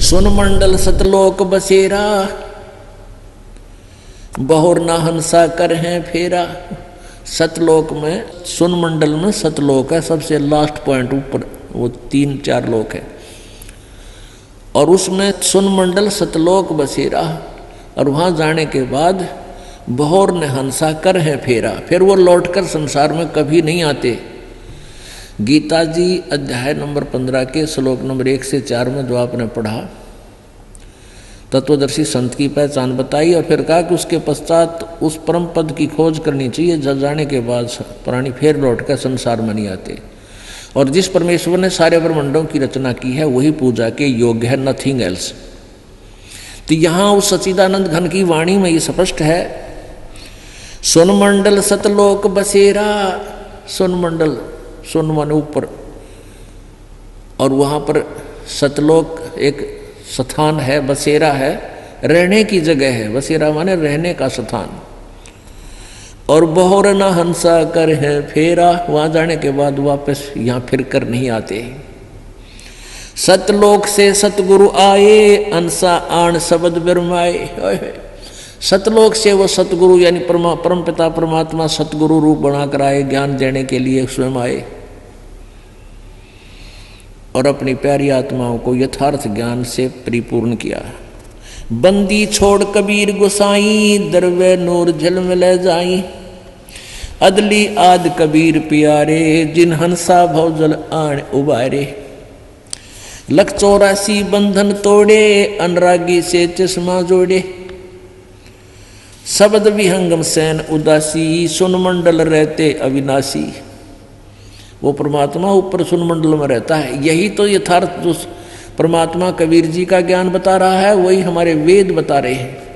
सुन मंडल सतलोक बसेरा, बहुर ना हंसा कर हैं फेरा। सतलोक में, सुन मंडल में सतलोक है, सबसे लास्ट पॉइंट ऊपर, वो 3-4 लोक है, और उसमें सुन मंडल सतलोक बसेरा। और वहाँ जाने के बाद बहुर ने हंसा कर है फेरा, फिर वो लौटकर संसार में कभी नहीं आते। गीता जी अध्याय नंबर 15 के श्लोक नंबर 1 से 4 में जो आपने पढ़ा, तत्वदर्शी संत की पहचान बताई, और फिर कहा कि उसके पश्चात उस परम पद की खोज करनी चाहिए, जब जाने के बाद प्राणी फिर लौट कर संसार में नहीं आते। और जिस परमेश्वर ने सारे ब्रह्मांडों की रचना की है वही पूजा के योग्य है, नथिंग एल्स। तो यहाँ उस सच्चिदानंद घन की वाणी में ये स्पष्ट है, सुन मंडल सतलोक बसेरा। सुन मंडल, सुन मन ऊपर, और वहाँ पर सतलोक एक स्थान है, बसेरा है, रहने की जगह है। बसेरा माने रहने का स्थान। और बहुर न हंसा कर है फेरा, वहां जाने के बाद वापस यहाँ फिर कर नहीं आते। सतलोक से सतगुरु आए, अंसा आण शब्द बिरमाए। सतलोक से वो सतगुरु यानी परम पिता परमात्मा सतगुरु रूप बनाकर आए, ज्ञान देने के लिए स्वयं आए, और अपनी प्यारी आत्माओं को यथार्थ ज्ञान से परिपूर्ण किया। बंदी छोड़ कबीर गोसाई, दरवे नूर झल में ले जाई। अदली आद कबीर प्यारे, जिन हंसा भवजल आण उबारे। लख 84 बंधन तोड़े, अनुरागी से चश्मा जोड़े। शब्द विहंगम सैन उदासी, सुन मंडल रहते अविनाशी। वो परमात्मा ऊपर सुन मंडल में रहता है। यही तो यथार्थ जो परमात्मा कबीर जी का ज्ञान बता रहा है, वही हमारे वेद बता रहे हैं।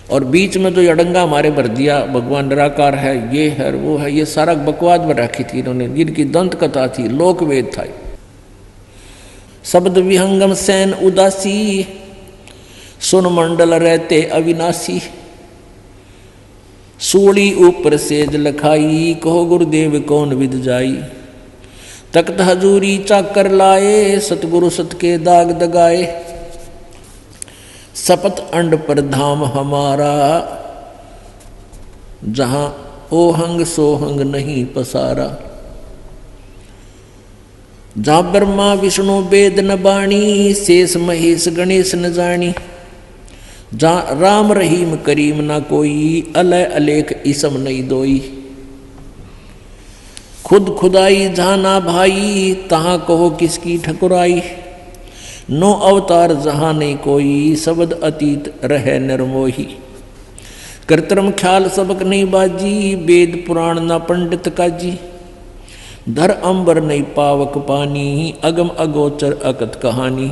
और बीच में जो अड़ंगा हमारे भर दिया, भगवान निराकार है, ये है वो है, ये सारा बकवाद में रखी थी इन्होंने, जिनकी दंत कथा थी, लोक वेद था। शब्द विहंगम सैन उदासी, सुन मंडल रहते अविनाशी। सूली ऊपर सेज लखाई, कहो गुरुदेव कौन विद जाई। तख्त हजूरी चाकर लाए, सतगुरु सत के दाग दगाए। सपत अंड पर धाम हमारा, जहां ओहंग सोहंग नहीं पसारा। जहां ब्रह्मा विष्णु वेद न बाणी, शेष महेश गणेश न जानी। जहाँ राम रहीम करीम ना कोई, अलय अलेख इसम नहीं दोई। खुद खुदाई जहाँ ना भाई, तहाँ कहो किसकी ठकुराई। नो अवतार जहाँ नहीं कोई, शब्द अतीत रहे निर्मोही। कृत्रिम ख्याल सबक नहीं बाजी, वेद पुराण ना पंडित काजी। धर अंबर नहीं पावक पानी, अगम अगोचर अकत कहानी।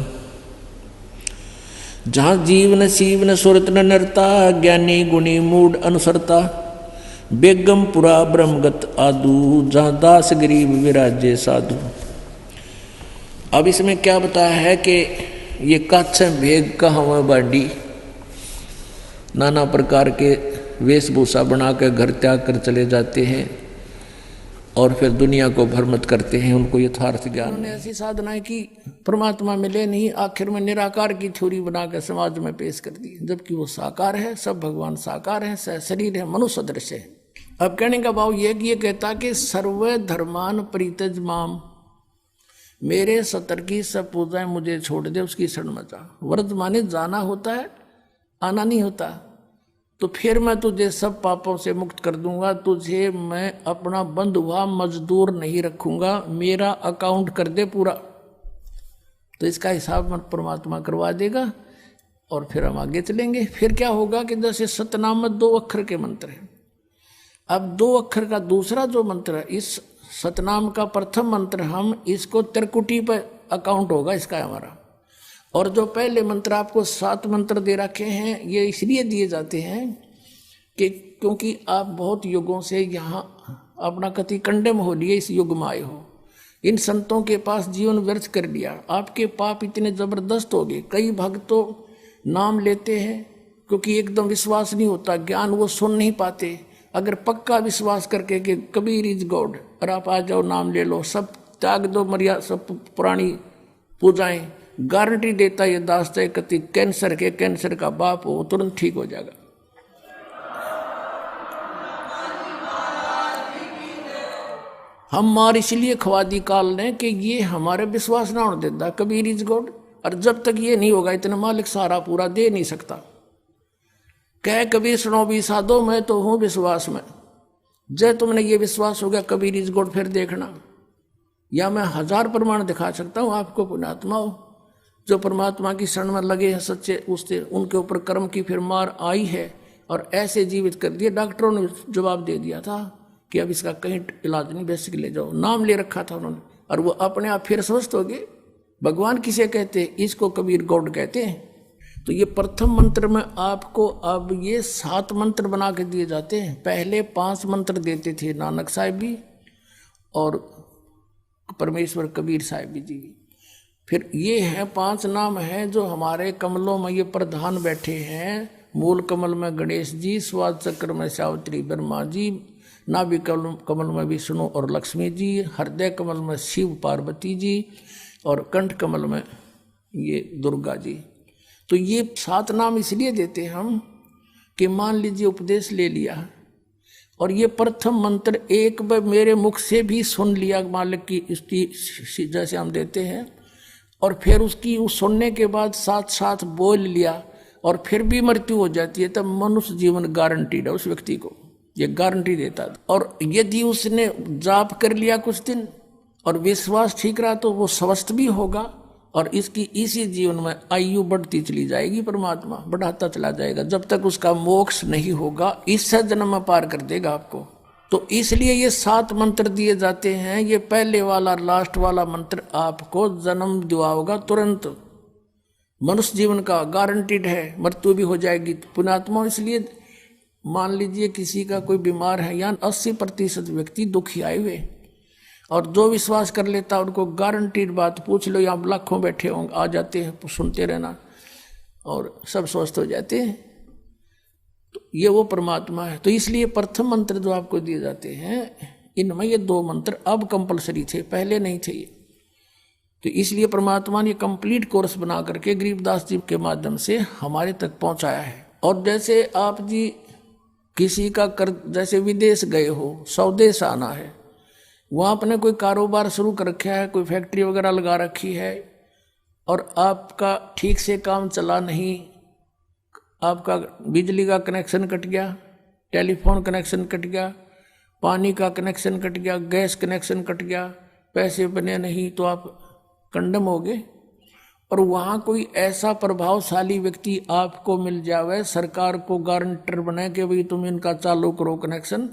जहाँ जीवन सीवन सुरत न नरता, ज्ञानी गुणी मूड अनुसरता। बेगमपुरा ब्रह्मगत आदू, जहाँ दास गरीब विराजे साधु। अब इसमें क्या बताया है कि ये कच्छ भेग कहाँ बांडी, नाना प्रकार के वेशभूषा बना कर घर त्याग कर चले जाते हैं, और फिर दुनिया को भ्रमित करते हैं, उनको यथार्थ ज्ञान। उन्होंने ऐसी साधनाएं की, परमात्मा मिले नहीं, आखिर में निराकार की थ्योरी बनाकर समाज में पेश कर दी, जबकि वो साकार है, सब भगवान साकार है, शरीर है, मनुष्य सदृश है। अब कहने का भाव ये कहता कि सर्व धर्मान परित्यज माम, मेरे सतर की सब पूजाएं मुझे छोड़ दे, उसकी शरण में जा। व्रत माने जाना होता है, आना नहीं होता। तो फिर मैं तुझे सब पापों से मुक्त कर दूंगा, तुझे मैं अपना बंधुआ मजदूर नहीं रखूंगा, मेरा अकाउंट कर दे पूरा। तो इसका हिसाब मैं परमात्मा करवा देगा, और फिर हम आगे चलेंगे। फिर क्या होगा कि जैसे सतनाम 2 अक्षर के मंत्र हैं, अब 2 अक्षर का दूसरा जो मंत्र है, इस सतनाम का प्रथम मंत्र, हम इसको त्रिकुटी पर अकाउंट होगा इसका हमारा। और जो पहले मंत्र आपको 7 मंत्र दे रखे हैं, ये इसलिए दिए जाते हैं कि क्योंकि आप बहुत युगों से यहाँ अपना कति कंडम हो लिए, इस युग में आए हो, इन संतों के पास जीवन व्यर्थ कर लिया, आपके पाप इतने जबरदस्त हो गए। कई भक्त तो नाम लेते हैं क्योंकि एकदम विश्वास नहीं होता, ज्ञान वो सुन नहीं पाते। अगर पक्का विश्वास करके कि कबीर इज गॉड, और आप आ जाओ नाम ले लो, सब त्याग दो, मर्यादा सब पुरानी पूजाएं, गारंटी देता ये दास है कति कैंसर का बाप हो तुरंत ठीक हो जाएगा। हम मार इसलिए खवा दी काल ने कि ये हमारे विश्वास ना होने देता कबीर इज गॉड, और जब तक ये नहीं होगा इतना मालिक सारा पूरा दे नहीं सकता। कह कबीर सुनो भी साधो मैं तो हूं विश्वास में, जय तुमने ये विश्वास हो गया कबीर इज गॉड फिर देखना, या मैं 1000 प्रमाण दिखा सकता हूं आपको पुण्यात्मा हो जो परमात्मा की शरण में लगे हैं सच्चे, उससे उनके ऊपर कर्म की फिर मार आई है और ऐसे जीवित कर दिए। डॉक्टरों ने जवाब दे दिया था कि अब इसका कहीं इलाज नहीं, बेसिक ले जाओ, नाम ले रखा था उन्होंने, और वो अपने आप फिर स्वस्थ हो गए। भगवान किसे कहते हैं? इसको कबीर गॉड कहते हैं। तो ये प्रथम मंत्र में आपको अब ये 7 मंत्र बना के दिए जाते हैं। पहले 5 मंत्र देते थे नानक साहिब भी और परमेश्वर कबीर साहिब जी। फिर ये है 5 नाम हैं जो हमारे कमलों में ये प्रधान बैठे हैं। मूल कमल में गणेश जी, स्वाद चक्र में सावित्री ब्रह्मा जी, नाभि कमल में विष्णु और लक्ष्मी जी, हृदय कमल में शिव पार्वती जी और कंठ कमल में ये दुर्गा जी। तो ये 7 नाम इसलिए देते हम कि मान लीजिए उपदेश ले लिया और ये प्रथम मंत्र एक बार मेरे मुख से भी सुन लिया मालिक की इसकी जैसे हम देते हैं, और फिर उसकी उस सुनने के बाद साथ साथ बोल लिया और फिर भी मृत्यु हो जाती है, तब मनुष्य जीवन गारंटीड है उस व्यक्ति को, ये गारंटी देता है। और यदि उसने जाप कर लिया कुछ दिन और विश्वास ठीक रहा तो वो स्वस्थ भी होगा और इसकी इसी जीवन में आयु बढ़ती चली जाएगी, परमात्मा बढ़ाता चला जाएगा जब तक उसका मोक्ष नहीं होगा, इस जन्म में पार कर देगा आपको। तो इसलिए ये 7 मंत्र दिए जाते हैं। ये पहले वाला लास्ट वाला मंत्र आपको जन्म दिलाओगा तुरंत, मनुष्य जीवन का गारंटीड है, मृत्यु भी हो जाएगी पुण्यात्मा। इसलिए मान लीजिए किसी का कोई बीमार है, या 80% व्यक्ति दुखी आए हुए, और जो विश्वास कर लेता उनको गारंटीड बात पूछ लो, यहाँ लाखों बैठे होंगे आ जाते हैं, सुनते रहना और सब स्वस्थ हो जाते हैं। तो ये वो परमात्मा है। तो इसलिए प्रथम मंत्र जो आपको दिए जाते हैं इनमें ये 2 मंत्र अब कंपलसरी थे, पहले नहीं थे ये। तो इसलिए परमात्मा ने कंप्लीट कोर्स बना करके गरीबदास जी के माध्यम से हमारे तक पहुंचाया है। और जैसे आप जी किसी का कर जैसे विदेश गए हो, स्वदेश आना है, वहाँ आपने कोई कारोबार शुरू कर रखा है, कोई फैक्ट्री वगैरह लगा रखी है और आपका ठीक से काम चला नहीं, आपका बिजली का कनेक्शन कट गया, टेलीफोन कनेक्शन कट गया, पानी का कनेक्शन कट गया, गैस कनेक्शन कट गया, पैसे बने नहीं तो आप कंडम हो गए। और वहाँ कोई ऐसा प्रभावशाली व्यक्ति आपको मिल जावे, सरकार को गारंटर बने कि भाई तुम इनका चालू करो कनेक्शन,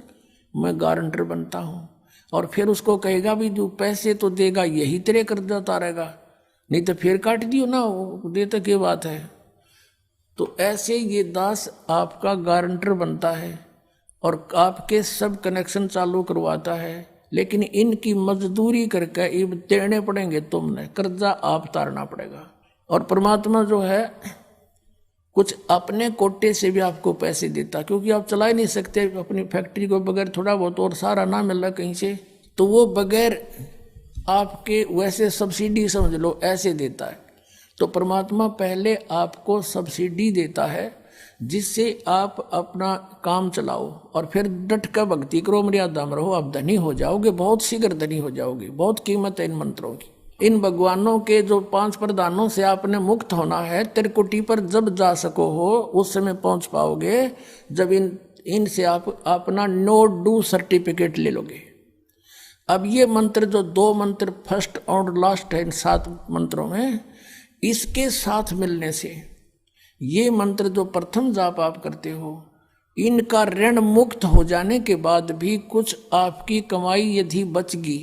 मैं गारंटर बनता हूँ, और फिर उसको कहेगा भी जो पैसे तो देगा यही तेरे कर्जा उतारेगा, नहीं तो फिर काट दियो ना, देता क्या बात है। तो ऐसे ये दास आपका गारंटर बनता है और आपके सब कनेक्शन चालू करवाता है, लेकिन इनकी मजदूरी करके ये देने पड़ेंगे, तुमने कर्जा आप तारना पड़ेगा। और परमात्मा जो है कुछ अपने कोटे से भी आपको पैसे देता, क्योंकि आप चला ही नहीं सकते अपनी फैक्ट्री को बगैर थोड़ा बहुत, और सारा ना मिल रहा कहीं से, तो वो बगैर आपके वैसे सब्सिडी समझ लो ऐसे देता है। तो परमात्मा पहले आपको सब्सिडी देता है जिससे आप अपना काम चलाओ और फिर डट कर भक्ति करो, मर्यादा में रहो, आप धनी हो जाओगे, बहुत शीघ्र धनी हो जाओगे। बहुत कीमत है इन मंत्रों की। इन भगवानों के जो 5 प्रधानों से आपने मुक्त होना है, त्रिकुटी पर जब जा सको हो उस समय पहुंच पाओगे जब इनसे आप अपना नो डू सर्टिफिकेट ले लोगे। अब ये मंत्र जो 2 मंत्र फर्स्ट और लास्ट है इन 7 मंत्रों में, इसके साथ मिलने से ये मंत्र जो प्रथम जाप आप करते हो, इनका ऋण मुक्त हो जाने के बाद भी कुछ आपकी कमाई यदि बचगी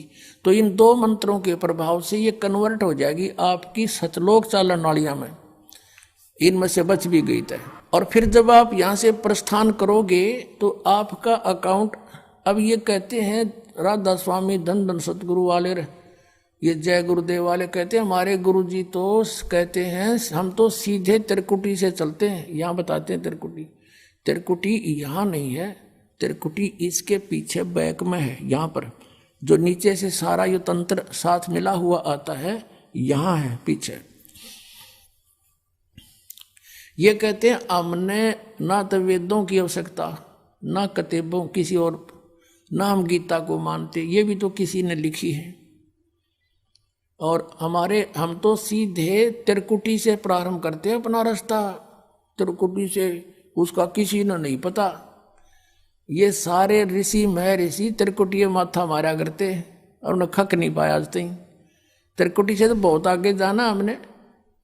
तो इन 2 मंत्रों के प्रभाव से ये कन्वर्ट हो जाएगी आपकी सतलोक चालन नालियां में, इनमें से बच भी गई तय। और फिर जब आप यहाँ से प्रस्थान करोगे तो आपका अकाउंट, अब ये कहते हैं राधा स्वामी धन धन सतगुरु वाले, ये जय गुरुदेव वाले कहते हैं, हमारे गुरुजी तो कहते हैं हम तो सीधे त्रिकुटी से चलते हैं। यहाँ बताते हैं त्रिकुटी यहाँ नहीं है, त्रिकुटी इसके पीछे बैक में है, यहाँ पर जो नीचे से सारा ये तंत्र साथ मिला हुआ आता है, यहाँ है पीछे। ये कहते हैं हमने ना तो वेदों की आवश्यकता, ना किताबों किसी और, ना हम गीता को मानते, ये भी तो किसी ने लिखी है। और हम तो सीधे त्रिकुटी से प्रारंभ करते हैं अपना रास्ता, त्रिकुटी से, उसका किसी ने नहीं पता। ये सारे ऋषि महर्षि त्रिकुटी माथा मारा करते और उन्हें खक नहीं पाया आज तक। त्रिकुटी से तो बहुत आगे जाना हमने,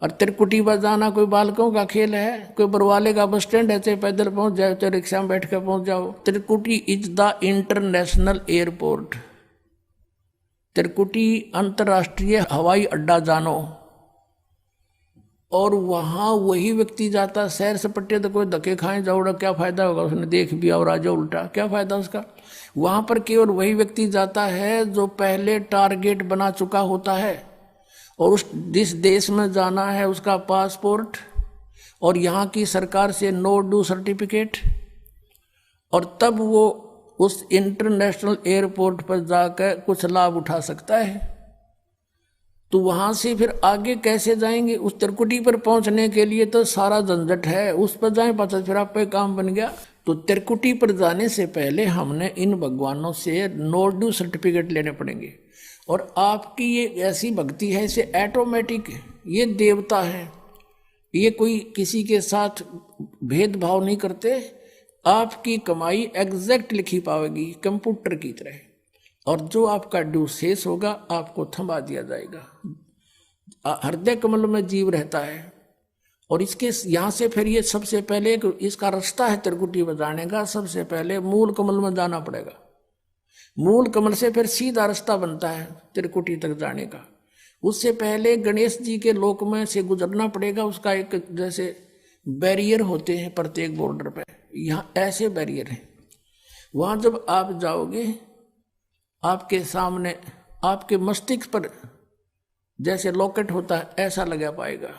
और त्रिकुटी पर जाना कोई बालकों का खेल है, कोई बरवाले का बस स्टैंड है, चाहे पैदल पहुंच जाओ चाहे रिक्शा में बैठ कर पहुंच जाओ। त्रिकुटी इज द इंटरनेशनल एयरपोर्ट, त्रिकुटी अंतर्राष्ट्रीय हवाई अड्डा जानो। और वहां वही व्यक्ति जाता, सैर सपट्टे तो कोई धक्के खाए जाओड़ा, क्या फायदा होगा, उसने देख भी और राजा उल्टा, क्या फायदा उसका। वहां पर केवल वही व्यक्ति जाता है जो पहले टारगेट बना चुका होता है, और उस जिस देश में जाना है उसका पासपोर्ट और यहाँ की सरकार से नो ड्यू सर्टिफिकेट, और तब वो उस इंटरनेशनल एयरपोर्ट पर जाकर कुछ लाभ उठा सकता है। तो वहां से फिर आगे कैसे जाएंगे, उस त्रिकुटी पर पहुंचने के लिए तो सारा झंझट है, उस पर जाए पाचा फिर आप पे काम बन गया। तो त्रिकुटी पर जाने से पहले हमने इन भगवानों से नो ड्यू सर्टिफिकेट लेने पड़ेंगे। और आपकी ये ऐसी भक्ति है, इसे ऑटोमेटिक, ये देवता है, ये कोई किसी के साथ भेदभाव नहीं करते, आपकी कमाई एग्जैक्ट लिखी पाएगी कंप्यूटर की तरह, और जो आपका ड्यू शेष होगा आपको थमा दिया जाएगा। हृदय कमल में जीव रहता है, और इसके यहाँ से फिर ये सबसे पहले इसका रास्ता है त्रिकुटी बजाने का, सबसे पहले मूल कमल में जाना पड़ेगा। मूल कमल से फिर सीधा रास्ता बनता है त्रिकुटी तक जाने का। उससे पहले गणेश जी के लोक में से गुजरना पड़ेगा, उसका एक जैसे बैरियर होते हैं प्रत्येक बॉर्डर पे, यहाँ ऐसे बैरियर हैं। वहाँ जब आप जाओगे आपके सामने आपके मस्तिष्क पर जैसे लॉकेट होता है ऐसा लगा पाएगा,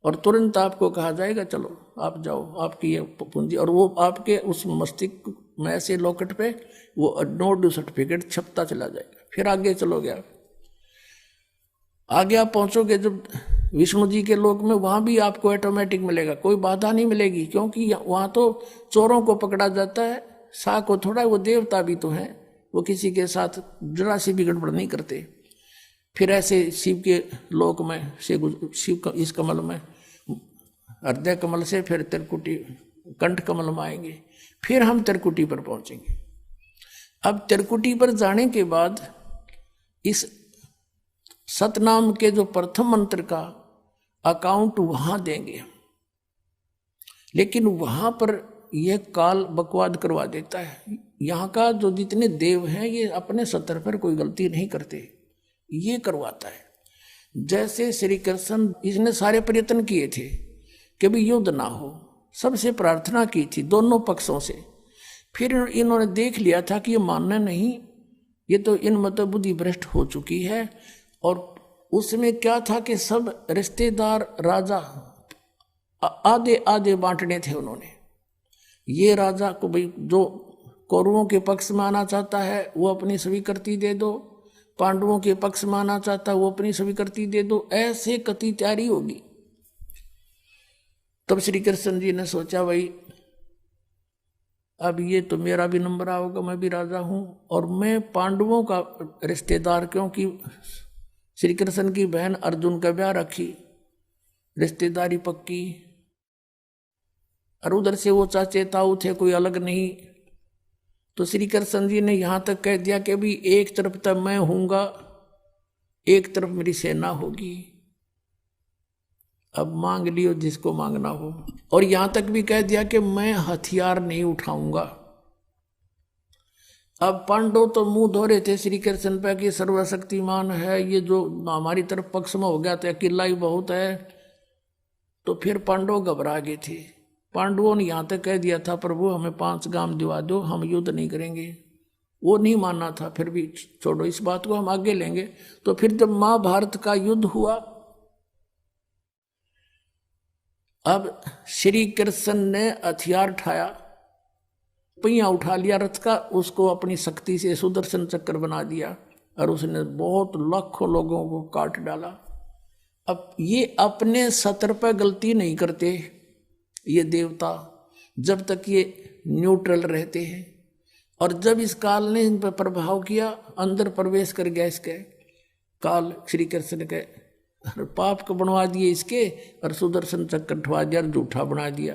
और तुरंत आपको कहा जाएगा चलो आप जाओ, आपकी ये पूंजी, और वो आपके उस मस्तिष्क में ऐसे लॉकेट पे वो नो ड्यू सर्टिफिकेट छपता चला जाएगा। फिर आगे चलोगे आप, आगे आप पहुंचोगे जब विष्णु जी के लोक में, वहां भी आपको ऑटोमेटिक मिलेगा, कोई बाधा नहीं मिलेगी, क्योंकि वहां तो चोरों को पकड़ा जाता है, सा को थोड़ा, वो देवता भी तो है, वो किसी के साथ जरा सी भी गड़बड़ नहीं करते। फिर ऐसे शिव के लोक में से शिव का इस कमल में, हृदय कमल से फिर त्रिकुटी कंठ कमल में आएंगे, फिर हम त्रिकुटी पर पहुंचेंगे। अब त्रिकुटी पर जाने के बाद इस सतनाम के जो प्रथम मंत्र का अकाउंट वहां देंगे, लेकिन वहां पर यह काल बकवाद करवा देता है। यहाँ का जो जितने देव हैं ये अपने सतर पर कोई गलती नहीं करते, ये करवाता है। जैसे श्री कृष्ण, इसने सारे प्रयत्न किए थे कि भी युद्ध ना हो, सबसे प्रार्थना की थी दोनों पक्षों से, फिर इन्होंने देख लिया था कि ये मानना नहीं, ये तो इन मत बुद्धि भ्रष्ट हो चुकी है। और उसमें क्या था कि सब रिश्तेदार राजा आधे आधे बांटने थे उन्होंने। ये राजा को भाई जो कौरवों के पक्ष में आना चाहता है वो अपनी स्वीकृति दे दो, पांडवों के पक्ष में आना चाहता है वो अपनी स्वीकृति दे दो, ऐसे कति तैयारी होगी। तब श्री कृष्ण जी ने सोचा भाई अब ये तो मेरा भी नंबर आओगा, मैं भी राजा हूं, और मैं पांडवों का रिश्तेदार, क्योंकि श्री कृष्ण की बहन अर्जुन का ब्याह रखी, रिश्तेदारी पक्की, और उधर से वो चाचे ताऊ थे, कोई अलग नहीं। तो श्री कृष्ण जी ने यहां तक कह दिया कि भी एक तरफ तक मैं हूंगा, एक तरफ मेरी सेना होगी, अब मांग लियो जिसको मांगना हो। और यहां तक भी कह दिया कि मैं हथियार नहीं उठाऊंगा। अब पांडव तो मुंह धो रहे थे श्री कृष्ण पे कि सर्वशक्तिमान है, ये जो हमारी तरफ पक्ष में हो गया तो अकेला ही बहुत है। तो फिर पांडव घबरा गए थे। पांडवों ने यहाँ तक कह दिया था प्रभु हमें 5 गांव दिवा दो, हम युद्ध नहीं करेंगे। वो नहीं मानना था, फिर भी छोड़ो इस बात को, हम आगे लेंगे। तो फिर जब महाभारत का युद्ध हुआ, अब श्री कृष्ण ने हथियार उठाया, पहिया उठा लिया रथ का, उसको अपनी शक्ति से सुदर्शन चक्र बना दिया, और उसने बहुत लाखों लोगों को काट डाला। अब ये अपने सतर पर गलती नहीं करते, ये देवता, जब तक ये न्यूट्रल रहते हैं। और जब इस काल ने इन पर प्रभाव किया, अंदर प्रवेश कर गया इसके काल, श्री कृष्ण के पाप को बनवा दिए इसके, और सुदर्शन चक्र उठवा दिया और झूठा बना दिया,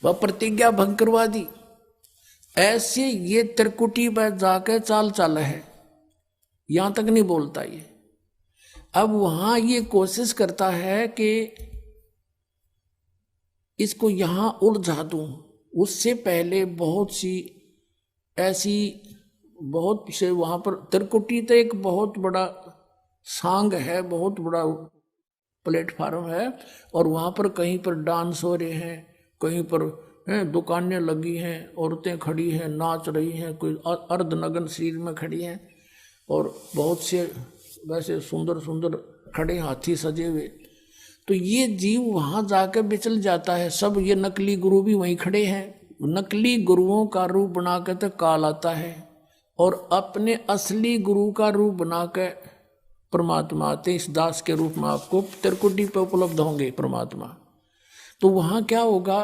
वह प्रतिज्ञा भंग करवा दी। ऐसे ये त्रिकुटी पर जाकर चाल चाला है, यहां तक नहीं बोलता ये। अब वहां ये कोशिश करता है कि इसको यहां उलझा दूं। उससे पहले बहुत सी ऐसी, बहुत से वहां पर त्रिकुटी तो एक बहुत बड़ा सांग है, बहुत बड़ा प्लेटफार्म है, और वहां पर कहीं पर डांस हो रहे हैं, कहीं पर दुकानें लगी हैं, औरतें खड़ी हैं, नाच रही हैं, कोई अर्धनग्न शरीर में खड़ी हैं, और बहुत से वैसे सुंदर सुंदर खड़े हाथी सजे हुए। तो ये जीव वहां जाकर बिचल जाता है। सब ये नकली गुरु भी वहीं खड़े हैं, नकली गुरुओं का रूप बनाकर तो काल आता है, और अपने असली गुरु का रूप बनाकर परमात्मा आते। इस दास के रूप में आपको त्रिकुटी पे उपलब्ध होंगे परमात्मा। तो वहां क्या होगा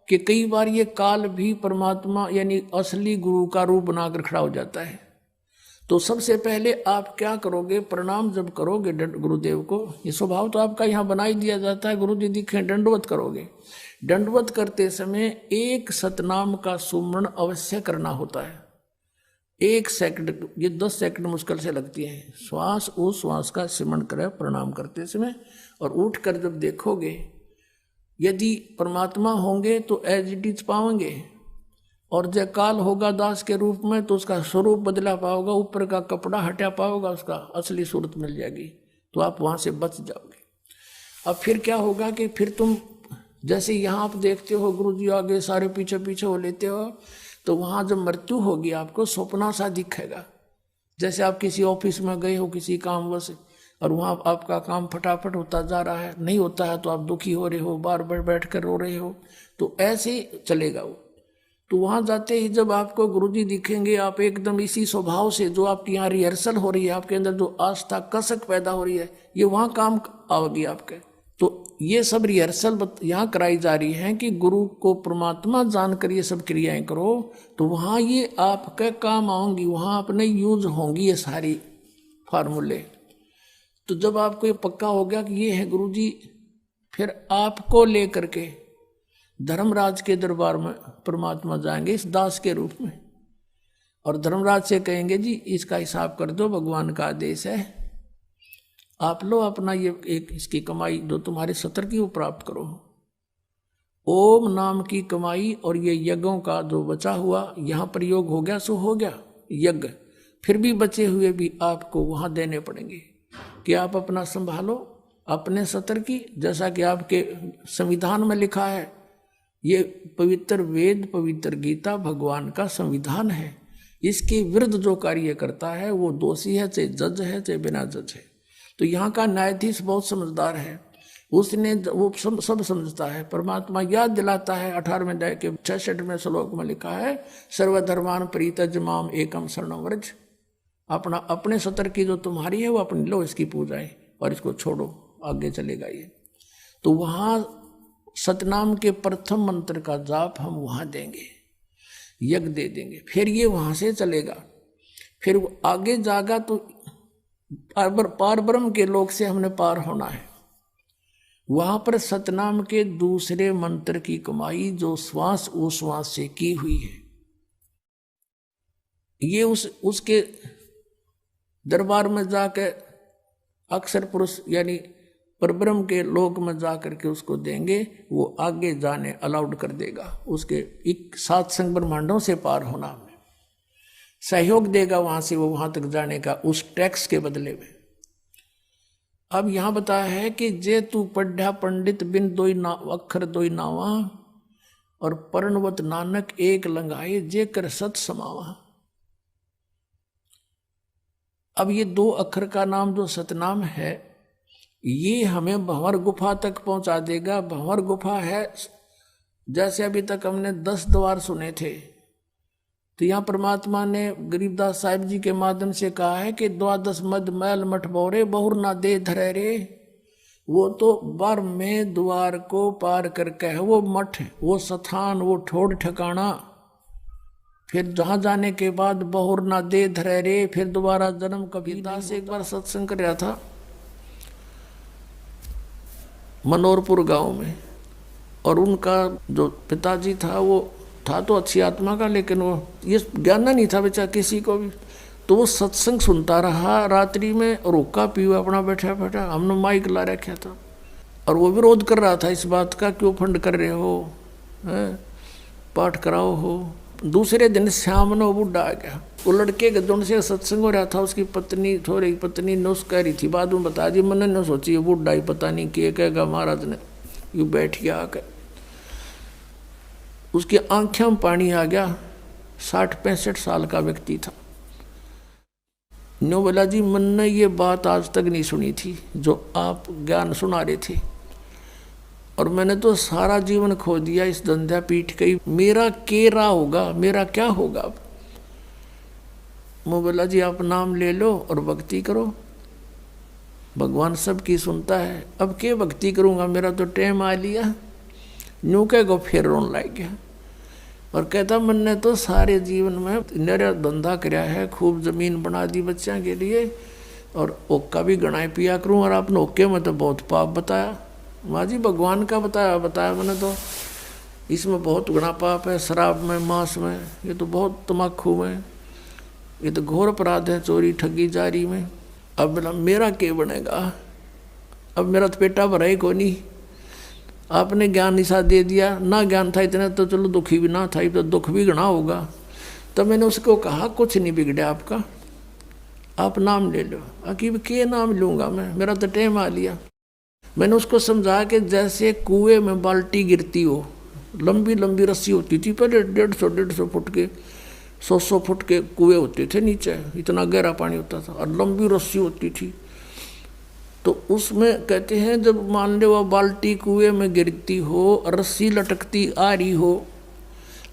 कि कई बार ये काल भी परमात्मा यानी असली गुरु का रूप बनाकर खड़ा हो जाता है। तो सबसे पहले आप क्या करोगे, प्रणाम जब करोगे गुरुदेव को, ये स्वभाव तो आपका यहाँ बना ही दिया जाता है, गुरु जी दिखे दंडवत करोगे। दंडवत करते समय एक सतनाम का सुमरण अवश्य करना होता है। 1 सेकंड, ये 10 सेकंड मुश्किल से लगती है। श्वास उस श्वास का सिमरण करें प्रणाम करते समय, और उठकर जब देखोगे यदि परमात्मा होंगे तो एज इट इज पाओगे, और जय काल होगा दास के रूप में तो उसका स्वरूप बदला पाओगा, ऊपर का कपड़ा हटा पाओगा, उसका असली सूरत मिल जाएगी, तो आप वहां से बच जाओगे। अब फिर क्या होगा कि फिर तुम जैसे यहाँ आप देखते हो गुरु जी आगे सारे पीछे पीछे हो लेते हो, तो वहां जब मृत्यु होगी आपको स्वप्ना सा दिखेगा। जैसे आप किसी ऑफिस में गए हो किसी कामवश, और वहां आपका काम फटाफट होता जा रहा है, नहीं होता है तो आप दुखी हो रहे हो, बार बार बैठ कर रो रहे हो, तो ऐसे ही चलेगा वो। तो वहां जाते ही जब आपको गुरुजी दिखेंगे, आप एकदम इसी स्वभाव से, जो आपकी यहाँ रिहर्सल हो रही है, आपके अंदर जो आस्था कसक पैदा हो रही है, ये वहां काम आओगी आपके। तो ये सब रिहर्सल यहाँ कराई जा रही है कि गुरु को परमात्मा जानकर ये सब क्रियाएं करो, तो वहां ये आपके काम आऊंगी, वहां अपने यूज होंगी ये सारी फार्मूले। तो जब आपको ये पक्का हो गया कि ये है गुरुजी, फिर आपको लेकर के धर्मराज के दरबार में परमात्मा जाएंगे इस दास के रूप में, और धर्मराज से कहेंगे जी इसका हिसाब कर दो, भगवान का आदेश है, आप लो अपना ये एक इसकी कमाई जो तुम्हारे सत्र की वो प्राप्त करो। ओम नाम की कमाई और ये यज्ञों का जो बचा हुआ यहाँ प्रयोग हो गया सो हो गया यज्ञ, फिर भी बचे हुए भी आपको वहाँ देने पड़ेंगे कि आप अपना संभालो अपने सत्र की। जैसा कि आपके संविधान में लिखा है, ये पवित्र वेद पवित्र गीता भगवान का संविधान है, इसके विरुद्ध जो कार्य करता है वो दोषी है, चाहे जज है चाहे बिना जज है। तो यहाँ का न्यायाधीश बहुत समझदार है, उसने वो सब समझता है। परमात्मा याद दिलाता है 18वें अध्याय के 66वें श्लोक में लिखा है, सर्वधर्मान परित्यज्य माम एकम शरणं व्रज। अपना अपने सत्र की जो तुम्हारी है वो अपनी लो, इसकी पूजाएं और इसको छोड़ो, आगे चलेगा ये। तो वहाँ सतनाम के प्रथम मंत्र का जाप हम वहाँ देंगे, यज्ञ दे देंगे, फिर ये वहाँ से चलेगा। फिर वो आगे जागा तो पार ब्रह्म के लोक से हमने पार होना है। वहां पर सतनाम के दूसरे मंत्र की कमाई जो श्वास उश्वास से की हुई है, ये उसके दरबार में जाकर अक्षर पुरुष यानी परब्रह्म के लोक में जाकर के उसको देंगे, वो आगे जाने अलाउड कर देगा, उसके 7 संग ब्रह्मांडों से पार होना में सहयोग देगा, वहां से वो वहां तक जाने का उस टैक्स के बदले में। अब यहां बताया है कि जे तू पढ़ा पंडित बिन दोई ना अक्षर दोई नावा, और पर्णवत नानक एक लंगाए जे कर सत समावा। अब ये 2 अक्षर का नाम जो सतनाम है, ये हमें भंवर गुफा तक पहुंचा देगा। भंवर गुफा है, जैसे अभी तक हमने 10 द्वार सुने थे, तो यहाँ परमात्मा ने गरीबदास साहिब जी के माध्यम से कहा है कि 12 मद मैल मठ बोरे बहुर ना दे धरे रे। वो तो बर में द्वार को पार करके है वो मठ, वो स्थान, वो ठोड़ ठिकाना। फिर जहां जाने के बाद बहुर ना दे धरे रे, फिर दोबारा जन्म कभी। दास एक बार सत्संग कर रहा था मनोरपुर गांव में, और उनका जो पिताजी था वो था तो अच्छी आत्मा का, लेकिन वो ये ज्ञान नहीं था बेचारा किसी को भी। तो वो सत्संग सुनता रहा रात्रि में, और हुक्का पीवा अपना बैठा बैठा, हमने माइक ला रखा था, और वो विरोध कर रहा था इस बात का, क्यों फंड कर रहे हो, पाठ कराओ हो। दूसरे दिन शाम ने वो बुढ़ा आ गया। वो लड़के के जोन से सत्संग हो रहा था, उसकी पत्नी, थोड़ी पत्नी नुस कह रही थी, बाद में बता दी, मैंने न सोची बुढ़ा ही पता नहीं क्या कहेगा महाराज ने। यूँ बैठ गया आकर, उसकी आंखों में पानी आ गया। 60-65 साल का व्यक्ति था। न्यू बोला जी, मैंने ये बात आज तक नहीं सुनी थी जो आप ज्ञान सुना रहे थे, और मैंने तो सारा जीवन खो दिया इस धंधा पीठ गई, मेरा केरा होगा, मेरा क्या होगा अब। मैं बोला जी आप नाम ले लो और भक्ति करो, भगवान सबकी सुनता है। अब क्या भक्ति करूँगा, मेरा तो टाइम आ लिया। न्यू कह गो फिर रोन लग गया, और कहता मैंने तो सारे जीवन में मेरा धंधा कराया है, खूब जमीन बना दी बच्चों के लिए, और ओक्का भी गणाए पिया करूँ, और आपने ओक्के में तो बहुत पाप बताया। माँ जी भगवान का बताया मैंने तो, इसमें बहुत गुना पाप है, शराब में, मांस में, ये तो बहुत तम्बाकू में, ये तो घोर अपराध है, चोरी ठगी जारी में। अब बोला मेरा क्या बनेगा, अब मेरा तो पेटा भरा ही को नहीं। आपने ज्ञान निशा दे दिया, ना ज्ञान था इतना तो चलो दुखी भी ना था, तो दुख भी गणा होगा। तो मैंने उसको कहा कुछ नहीं बिगड़ा आपका, आप नाम ले लो। अकीब के नाम लूँगा मैं, मेरा तो टाइम आ लिया। मैंने उसको समझा कि जैसे कुएं में बाल्टी गिरती हो, लंबी लंबी रस्सी होती थी पहले, 150 फुट के, 100 फुट के कुएं होते थे नीचे, इतना गहरा पानी होता था, और लंबी रस्सी होती थी। तो उसमें कहते हैं जब मान लो वह बाल्टी कुएं में गिरती हो, रस्सी लटकती आ रही हो,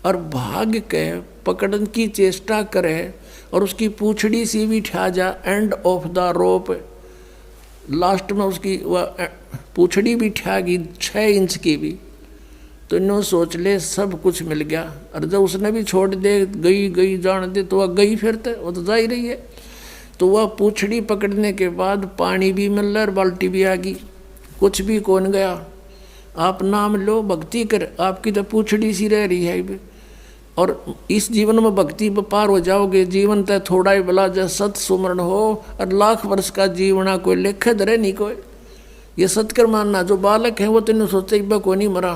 और भाग के पकड़ने की चेष्टा करे, और उसकी पूंछड़ी सी भी ठा जा end of the rope, last में उसकी वह पूंछड़ी भी ठा गई 6 इंच की भी, तो इन्होंने सोच ले सब कुछ मिल गया। और जब उसने भी छोड़ दे, गई जान दे, तो वह गई फिर तो वो तो जा ही रही है। तो वह पूंछड़ी पकड़ने के बाद पानी भी मिल रहा और बाल्टी भी आ गई, कुछ भी कौन गया। आप नाम लो, भक्ति कर, आपकी तो पूंछड़ी सी रह रही है। और इस जीवन में भक्ति पार हो जाओगे। जीवन तय थोड़ा ही भला, जब सत सुमरण हो, और लाख वर्ष का जीवना कोई लेखे धरे नहीं कोई। ये सत्कर मानना, जो बालक है वो तेने सोचते एक बार को नहीं मरा,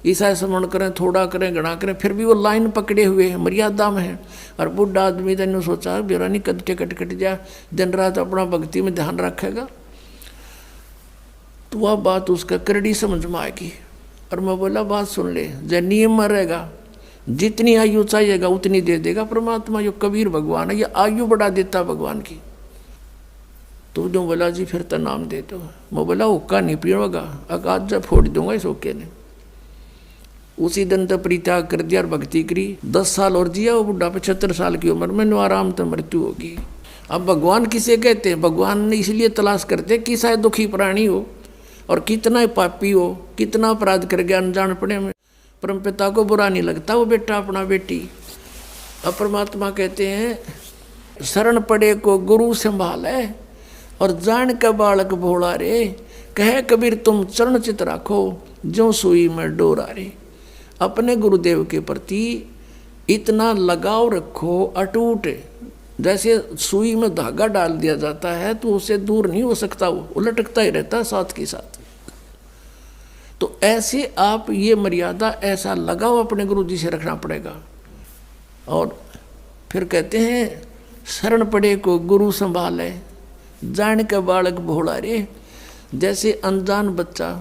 ईसा स्मरण करें, थोड़ा करें, घना करें, फिर भी वो लाइन पकड़े हुए हैं, मर्यादा में है। और बुढ़ा आदमी तेने सोचा बेरा नहीं कदटे कट जा, दिन रात अपना भक्ति में ध्यान रखेगा, तो वह बात उसका करड़ी समझ में आएगी। और मैं बोला बात सुन ले, जब नियम में रहेगा, जितनी आयु चाहिएगा उतनी दे देगा परमात्मा। यो कबीर भगवान है, ये आयु बढ़ा देता भगवान की। तो जो बोला जी फिर तो नाम दे दो। मैं बोला हुक्का नहीं पीऊंगा, आज जब फोड़ दूंगा इस हुक्के ने। उसी दिन तो परित्याग कर दिया और भक्ति करी। 10 साल और जिया वो बुढ़ा, 75 साल की उम्र में आराम तो मृत्यु होगी। अब भगवान किसे कहते हैं? भगवान ने इसलिए तलाश करते कि शायद दुखी प्राणी हो, और कितना पापी हो, कितना अपराध कर गया अनजान पड़े में, परम पिता को बुरा नहीं लगता वो बेटा अपना बेटी। अब परमात्मा कहते हैं शरण पड़े को गुरु संभाले, और जान का बालक भोला रे, कहे कबीर तुम चरण चित राखो, जो सुई में डोरा रे। अपने गुरुदेव के प्रति इतना लगाव रखो अटूट, जैसे सुई में धागा डाल दिया जाता है तो उससे दूर नहीं हो सकता, वो लटकता ही रहता है साथ के साथ। तो ऐसे आप ये मर्यादा, ऐसा लगाव अपने गुरु जी से रखना पड़ेगा। और फिर कहते हैं शरण पड़े को गुरु संभाले, जान के बालक भोला रे। जैसे अनजान बच्चा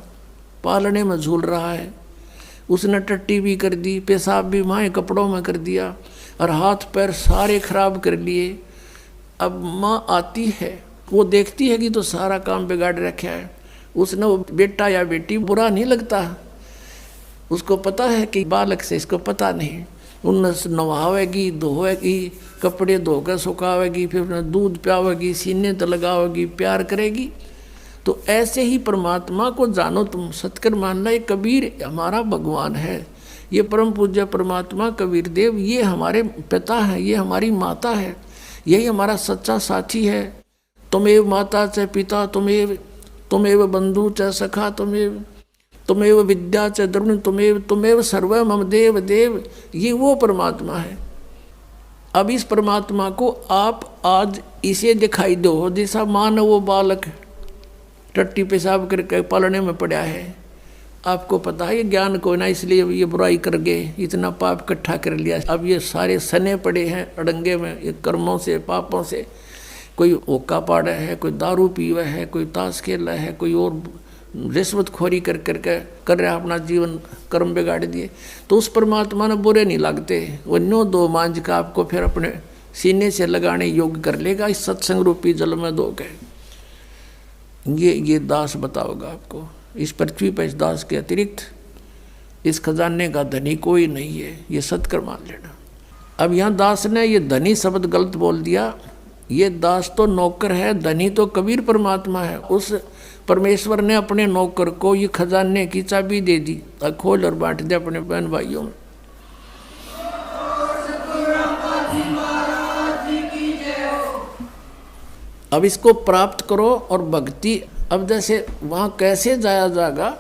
पालने में झूल रहा है, उसने टट्टी भी कर दी, पेशाब भी माए कपड़ों में कर दिया, और हाथ पैर सारे खराब कर लिए। अब माँ आती है, वो देखती है कि तो सारा काम बिगाड़ रखा है। उसने वो बेटा या बेटी बुरा नहीं लगता, उसको पता है कि बालक से इसको पता नहीं। उन्हें नवावेगी, धोएगी, कपड़े धोकर सुखावेगी, फिर उन्हें दूध पियावेगी, सीने तो लगावेगी, प्यार करेगी। तो ऐसे ही परमात्मा को जानो तुम, सतकर मानना ये कबीर हमारा भगवान है, ये परम पूज्य परमात्मा कबीर देव ये हमारे पिता हैं, ये हमारी माता है, यही हमारा सच्चा साथी है। तुमेव माता च पिता तुमेव बंधु च सखा तुमेव विद्या च द्रविण तुमेव सर्व मम देव देव, ये वो परमात्मा है। अब इस परमात्मा को आप आज इसे दिखाई दो, जैसा मानो वो बालक टट्टी पेशाब करके पालने में पड़ा है, आपको पता है ये ज्ञान को ना, इसलिए ये बुराई कर गए, इतना पाप इकट्ठा कर लिया, अब ये सारे सने पड़े हैं अड़ंगे में, ये कर्मों से पापों से। कोई ओका पाड़ा है, कोई दारू पीवा है, कोई ताश खेला है, कोई और रिश्वतखोरी कर रहा अपना जीवन कर्म बिगाड़ दिए। तो उस परमात्मा ने बुरे नहीं लगते, वो नो दो मांझ का आपको फिर अपने सीने से लगाने योग्य कर लेगा इस सत्संग रूपी जल में दो के। ये दास बताओगा आपको, इस पृथ्वी पर इस दास के अतिरिक्त इस खजाने का धनी कोई नहीं है, ये सत्कर मान लेना। अब यहाँ दास ने ये धनी शब्द गलत बोल दिया, ये दास तो नौकर है, धनी तो कबीर परमात्मा है। उस परमेश्वर ने अपने नौकर को ये खजाने की चाबी दे दी, खोल और बांट दे अपने बहन भाइयों में। अब इसको प्राप्त करो और भक्ति, अब जैसे वहाँ कैसे जाया जाएगा,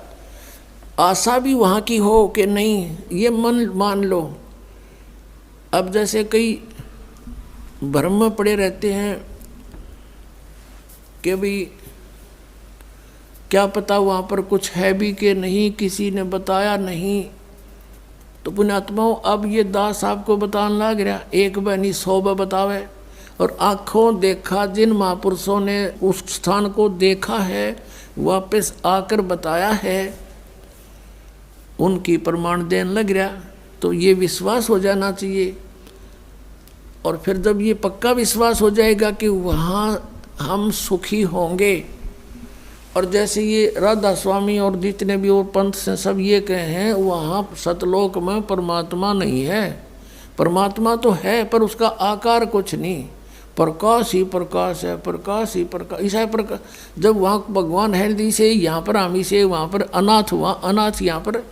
आशा भी वहाँ की हो कि नहीं ये मन मान लो। अब जैसे कई भ्रम में पड़े रहते हैं कि भाई क्या पता वहाँ पर कुछ है भी कि नहीं, किसी ने बताया नहीं। तो पुण्यात्माओं अब ये दास आपको बताने लग रहा, एक बहनी 100 बतावे, और आँखों देखा जिन महापुरुषों ने उस स्थान को देखा है वापस आकर बताया है, उनकी प्रमाण देने लग रहा। तो ये विश्वास हो जाना चाहिए, और फिर जब ये पक्का विश्वास हो जाएगा कि वहाँ हम सुखी होंगे, और जैसे ये राधा स्वामी और जितने भी और पंथ से सब ये कहे हैं वहाँ सतलोक में परमात्मा नहीं है, परमात्मा तो है पर उसका आकार कुछ नहीं, प्रकाश ही प्रकाश है, प्रकाश ही प्रकाश, ऐसा प्रकाश। जब वहाँ भगवान है दी से, यहाँ पर आमी से, वहाँ पर अनाथ हुआ अनाथ, यहाँ पर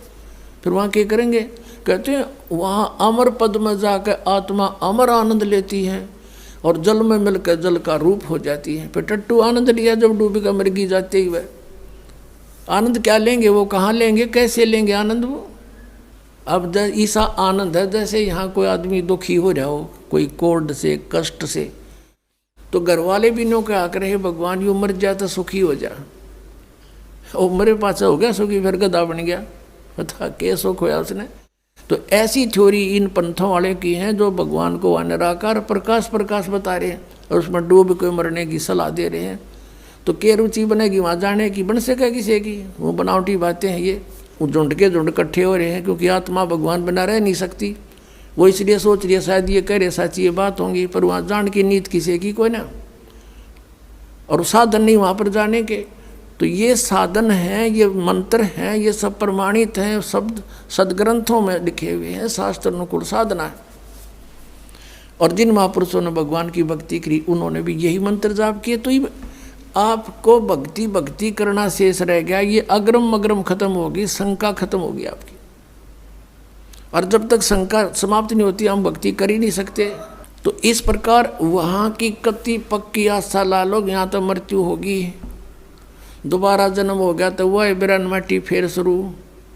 फिर वहाँ क्या करेंगे, कहते हैं वहाँ अमर पद में जाकर आत्मा अमर आनंद लेती है और जल में मिलकर जल का रूप हो जाती है। फिर टट्टू आनंद लिया जब डूबी का मृगी जाते ही वह आनंद क्या लेंगे, वो कहाँ लेंगे, कैसे लेंगे आनंद वो। अब ऐसा आनंद है जैसे यहाँ कोई आदमी दुखी हो रहा हो कोई कोर्ड से कष्ट से, तो घर वाले भी नो क्या करे भगवान यू मर जा तो सुखी हो जा, वो मरे पाछा हो गया सुखी, फिर गधा बन गया, बता के सुख होया उसने। तो ऐसी थ्योरी इन पंथों वाले की हैं जो भगवान को निराकार प्रकाश प्रकाश बता रहे हैं और उसमें डूब के मरने की सलाह दे रहे हैं। तो क्या रुचि बनेगी वहाँ जाने की, बन सके किसी की, वो बनावटी बातें हैं ये। वो झुंड के झुंड इकट्ठे हो रहे हैं क्योंकि आत्मा भगवान बना रह नहीं सकती, वो इसलिए सोच रही है शायद ये कह रहे सच्ची ये बात होंगी, पर वहाँ जान की नीत किसी की कोई ना, और साधन नहीं वहाँ पर जाने के। तो ये साधन हैं, ये मंत्र हैं, ये सब प्रमाणित हैं, शब्द सदग्रंथों में लिखे हुए हैं, शास्त्र अनुकूल साधना है। और जिन महापुरुषों ने भगवान की भक्ति करी उन्होंने भी यही मंत्र जाप किए। तो आपको भक्ति भक्ति करना शेष रह गया, ये अग्रम अग्रम खत्म होगी, शंका खत्म होगी आपकी। और जब तक शंका समाप्त नहीं होती हम भक्ति कर ही नहीं सकते। तो इस प्रकार वहाँ की कति पक्की आशा ला लो, यहाँ तो मृत्यु होगी, दोबारा जन्म हो गया तो वह बिरन माटी फिर शुरू,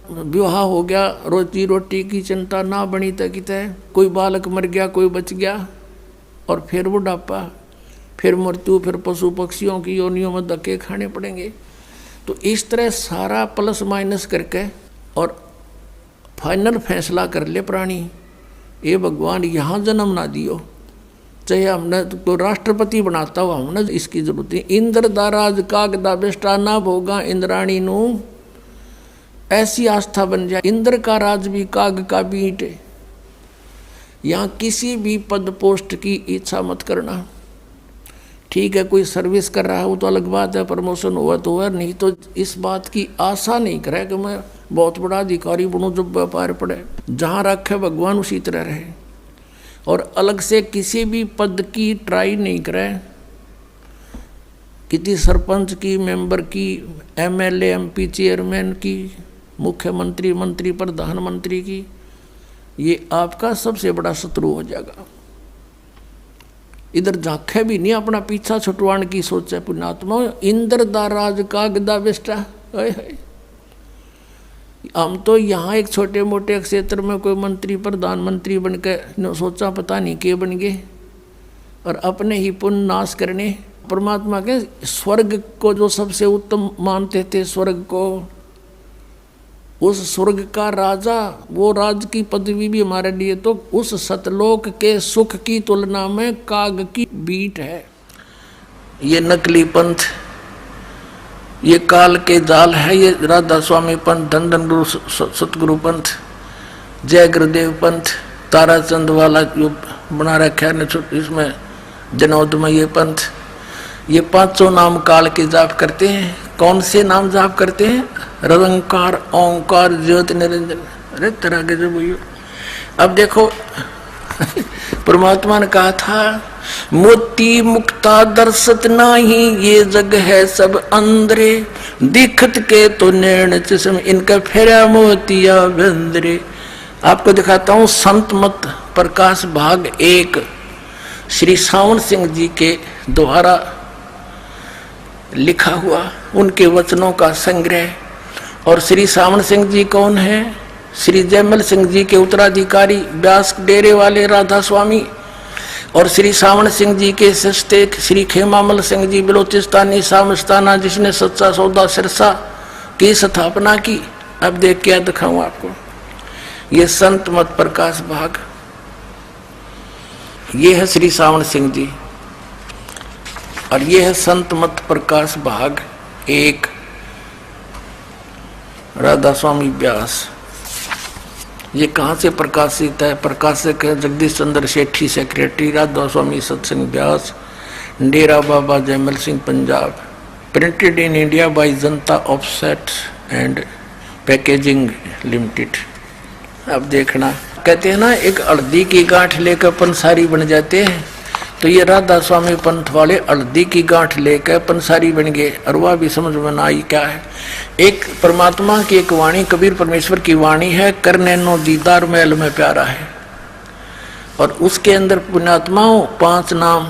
विवाह हो गया, रोजी रोटी की चिंता ना बनी तक, कोई बालक मर गया कोई बच गया, और फिर बुढ़ापा, फिर मृत्यु, फिर पशु पक्षियों की योनियों में धक्के खाने पड़ेंगे। तो इस तरह सारा प्लस माइनस करके और फाइनल फैसला कर ले प्राणी, ये भगवान यहाँ जन्म ना दियो, चाहे हमने तो राष्ट्रपति बनाता हुआ हमने इसकी जरूरत है। इंद्र दाराज कागदा बेष्टा ना भोगा इंद्राणी नू, ऐसी आस्था बन जाए। इंद्र का राज भी काग का भी ईंट, यहाँ किसी भी पद पोस्ट की इच्छा मत करना। ठीक है कोई सर्विस कर रहा है वो तो अलग बात है, प्रमोशन हुआ तो हुआ, नहीं तो इस बात की आशा नहीं करे कि मैं बहुत बड़ा अधिकारी बनूं जब व्यापार पड़े। जहाँ रखे भगवान उसी तरह रहे, और अलग से किसी भी पद की ट्राई नहीं करे। किसी सरपंच की, मेंबर की, एमएलए, एमपी, चेयरमैन की, मुख्यमंत्री, मंत्री, प्रधानमंत्री की, ये आपका सबसे बड़ा शत्रु हो जाएगा। इधर झांके भी नहीं, अपना पीछा छुटवाने की सोचे पुण्यात्मा। इंद्र दा राज का गदा बेस्टा, हम तो यहाँ एक छोटे मोटे क्षेत्र में कोई मंत्री, प्रधानमंत्री बन के सोचा पता नहीं के बन गए, और अपने ही पुण्य नाश करने। परमात्मा के स्वर्ग को जो सबसे उत्तम मानते थे, स्वर्ग को, उस स्वर्ग का राजा, वो राज की पदवी भी हमारे लिए तो उस सतलोक के सुख की तुलना में काग की बीट है। ये नकली पंथ, ये काल के जाल है, ये राधा स्वामी पंथ, धन गुरु सतगुरु पंथ, जय गुरुदेव पंथ, ताराचंद वाला जो बना रखा है इसमें जनोदमय पंथ, ये पांचों नाम काल के जाप करते हैं। कौन से नाम जाप करते हैं? निरंकार, ओंकार, ज्योति निरंजन। अरे तरह के जो भैया, अब देखो परमात्मा ने कहा था, मोती मुक्ता दर्शत नाही, ये जग है सब अंदरे, दिखत के तो नैन चश्म, इनका फेरा मोतिया बंदरे। आपको दिखाता हूँ संत मत प्रकाश भाग 1, श्री सावन सिंह जी के द्वारा लिखा हुआ उनके वचनों का संग्रह। और श्री सावन सिंह जी कौन है? श्री जयमल सिंह जी के उत्तराधिकारी, व्यास डेरे वाले राधा स्वामी। और श्री सावन सिंह जी के सस्ते श्री खेमामल सिंह जी बलोचिस्तानी सामस्ताना, जिसने सच्चा सौदा सिरसा की स्थापना की। अब देख क्या दिखाऊं आपको, ये संत मत प्रकाश भाग, ये है श्री सावन सिंह जी, और ये है संत मत प्रकाश भाग 1, राधा स्वामी व्यास। ये कहाँ से प्रकाशित है? प्रकाशक है Jagdish Chandra Sethi, secretary, Radha Swami Satsang Beas, Dera Baba Jaimal Singh, Punjab. Printed in India by Janata offset and packaging limited. अब देखना, कहते हैं ना एक हल्दी की गांठ लेकर पंसारी बन जाते हैं, तो ये राधा स्वामी पंथ वाले हल्दी की गांठ लेकर पंसारी बन गए। और वह भी समझ में आई क्या है। एक परमात्मा की एक वाणी, कबीर परमेश्वर की वाणी है, करने नो दीदार मैल में प्यारा है। और उसके अंदर पुण्यात्माओं 5 नाम,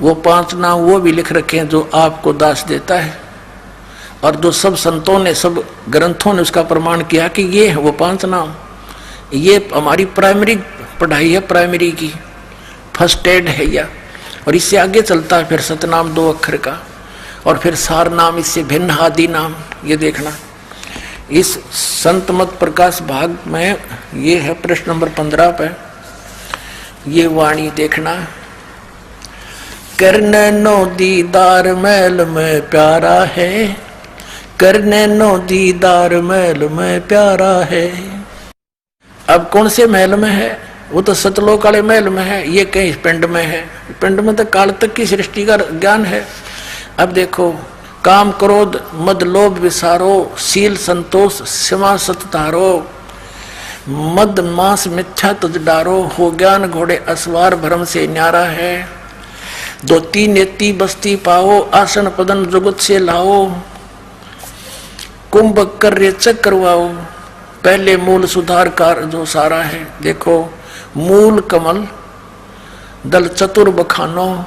वो 5 नाम वो भी लिख रखे हैं जो आपको दास देता है, और जो सब संतों ने, सब ग्रंथों ने उसका प्रमाण किया कि ये है वो 5 नाम। ये हमारी प्राइमरी पढ़ाई है, प्राइमरी की फर्स्ट एड है यह। और इससे आगे चलता है फिर सतनाम 2 अक्षर का, और फिर सार नाम, इससे भिन्न आदि नाम। ये देखना इस संत मत प्रकाश भाग में, ये है प्रश्न नंबर 15 पे, ये वाणी देखना। करने नो दीदार मैल में प्यारा है, करने नो दीदार मैल में प्यारा है। अब कौन से महल में है? वो तो सतलोक वाले महल में है, ये कहीं पिंड में है। पिंड में तो काल तक की सृष्टि का ज्ञान है। अब देखो, काम क्रोध मद लोभ विसारो, शील संतोष क्षमा सत तारो, मद मांस मिथ्या तुझ डारो, हो ज्ञान घोड़े असवार भरम से न्यारा है। 2 नेति बस्ती पाओ, आसन पदन जुगत से लाओ, कुंभ कर रेचक करवाओ, पहले मूल सुधार कार जो सारा है। देखो, मूल कमल, दल चतुर बखानो,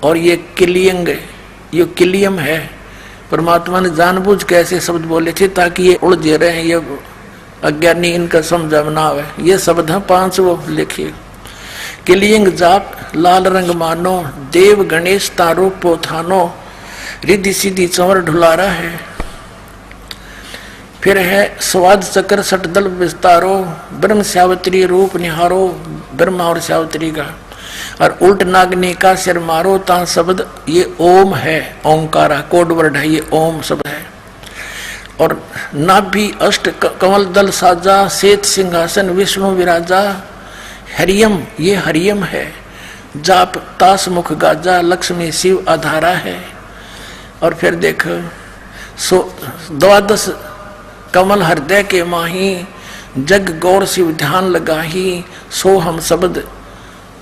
और ये किलियंग, ये किलियम है। परमात्मा ने जानबूझ के ऐसे शब्द बोले थे ताकि ये उलझे रहे, ये अज्ञानी इनका समझ में ना आवे। ये शब्द है 5 वो लिखिए। किलियंग जाप लाल रंग मानो, देव गणेश तारो पोथानो, रिद्धि सिद्धि चंवर ढुलारा है। फिर है स्वाद चक्र सटदल विस्तारो, ब्रह्म सावित्री रूप निहारो, ब्रह्मा और सावित्री का। और उल्ट नागनी का सिर मारो ता शब्द, ये ओम है, ओंकारा कोड वर्ड है, ये ओम शब्द है। और नाभि अष्ट कमल दल साजा, श्वेत सिंहासन विष्णु विराजा, हरियम, ये हरियम है। जाप तास मुख गाजा, लक्ष्मी शिव आधारा है। और फिर देख, 12 कमल हृदय के माही, जग गौर शिव ध्यान लगाही, सो हम शब्द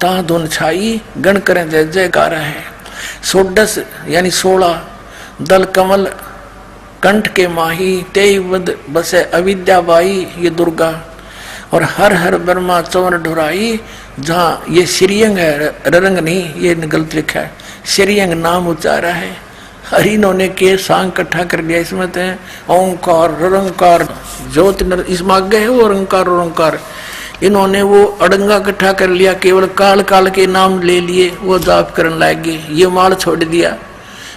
ता धुन छाई, गण करें जय जयकार है। षोडश यानी 16, दल कमल कंठ के माही, तेईवद बसे अविद्या बाई, ये दुर्गा। और हर हर ब्रह्मा चौर ढुराई, जहाँ ये श्रीअंग है, रंग नहीं, ये गलत लिखा है, श्रीअंग नाम उच्चारा है। हरि इन्होंने के सांग इकट्ठा कर लिया, इसमें तो ओंकार रंकार ज्योति, इसमें आगे है वो रंकार ओंकार। इन्होंने वो अड़ंगा इकट्ठा कर लिया, केवल काल काल के नाम ले लिए, वो जाप करने लगे, ये माल छोड़ दिया।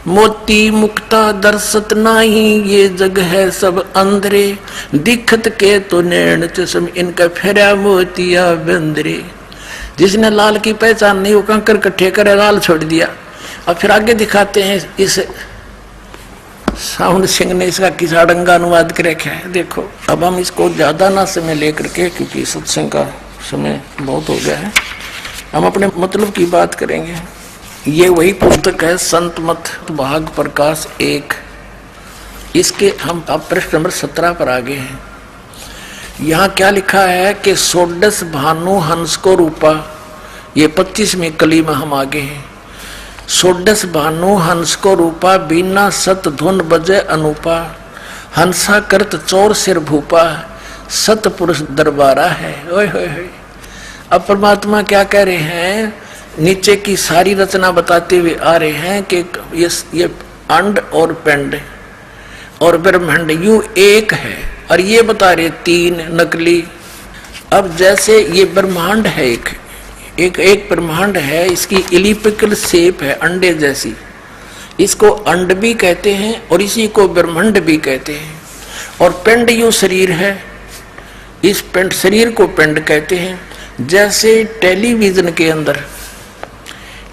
मोती मुक्ता दर्शत नाही, ये जग है सब अंधरे, दिखत के तो नैन चश्म, इनका फेरा मोतिया बंदरे। जिसने लाल की पहचान नहीं, वो कंकर इकट्ठे करे, लाल छोड़ दिया। और फिर आगे दिखाते हैं, इस साउंड सिंह ने इसका किस अड़ंगा अनुवाद कर रखा है, देखो। अब हम इसको ज्यादा ना समय लेकर के, क्योंकि सत्संग का समय बहुत हो गया है, हम अपने मतलब की बात करेंगे। ये वही पुस्तक है संत मत भाग प्रकाश 1। इसके हम अब पृष्ठ नंबर 17 पर आगे हैं। यहाँ क्या लिखा है कि षोडश भानु हंस को रूपा, ये 25वीं कली में हम आगे हैं। षोडश भानु हंस को रूपा, बीना सत धुन बजे अनूपा, हंसा करत चौर सिर भूपा, सत पुरुष दरबारा है। ओए होए होए। अब परमात्मा क्या कह रहे हैं, नीचे की सारी रचना बताते हुए आ रहे हैं कि ये अंड और पिंड और ब्रह्मांड यूं एक है, और ये बता रहे 3 नकली। अब जैसे ये ब्रह्मांड है, एक ब्रह्मांड है, इसकी इलिप्टिकल शेप है अंडे जैसी, इसको अंड भी कहते हैं और इसी को ब्रह्मांड भी कहते हैं। और पिंड यूं शरीर है, इस पिंड शरीर को पिंड कहते हैं। जैसे टेलीविजन के अंदर,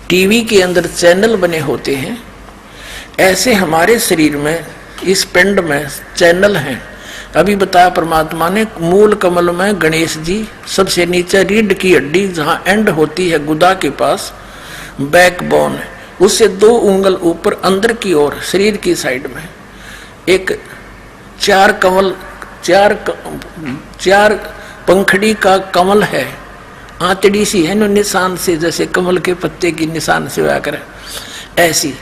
टीवी के अंदर चैनल बने होते हैं, ऐसे हमारे शरीर में इस पिंड में चैनल हैं। अभी बताया परमात्मा ने, मूल कमल में गणेश जी, सबसे नीचे रीढ़ की हड्डी जहां एंड होती है गुदा के पास, बैकबोन, उससे 2 उंगल ऊपर अंदर की ओर शरीर की साइड में एक 4 पंखड़ी का कमल है, आंतड़ी सी है निशान से, जैसे कमल के पत्ते की निशान से आकर ऐसी।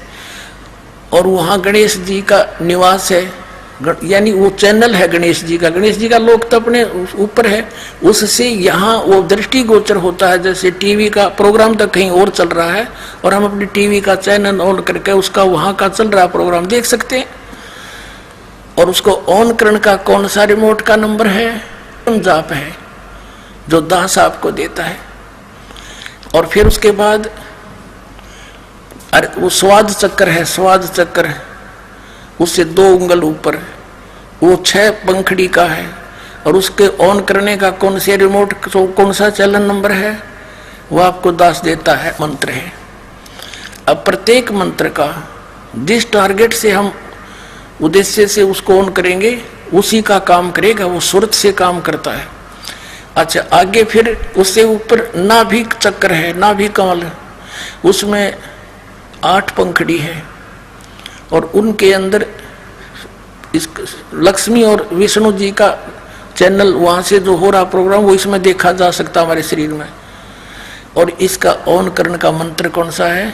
और वहां गणेश जी का निवास है, यानी वो चैनल है गणेश जी का। गणेश जी का लोक तो अपने ऊपर है, उससे यहाँ वो दृष्टिगोचर होता है। जैसे टीवी का प्रोग्राम तो कहीं और चल रहा है और हम अपनी टीवी का चैनल ऑन करके उसका वहां का चल रहा प्रोग्राम देख सकते हैं। और उसको ऑन करने का कौन सा रिमोट का नंबर है, जाप है, जो दास आपको देता है। और फिर उसके बाद वो स्वाद चक्र है, स्वाद चक्र, उससे 2 उंगल ऊपर वो 6 पंखड़ी का है। और उसके ऑन करने का कौन से रिमोट, कौन सा चैनल नंबर है, वो आपको दास देता है, मंत्र है। अब प्रत्येक मंत्र का जिस टारगेट से हम उद्देश्य से उसको ऑन करेंगे, उसी का काम करेगा, वो सुरत से काम करता है। अच्छा, आगे फिर उससे ऊपर नाभिक चक्र है, नाभिक कमल, उसमें 8 पंखड़ी है। और उनके अंदर इस लक्ष्मी और विष्णु जी का चैनल, वहां से जो हो रहा प्रोग्राम वो इसमें देखा जा सकता हमारे शरीर में। और इसका ऑन करने का मंत्र कौन सा है,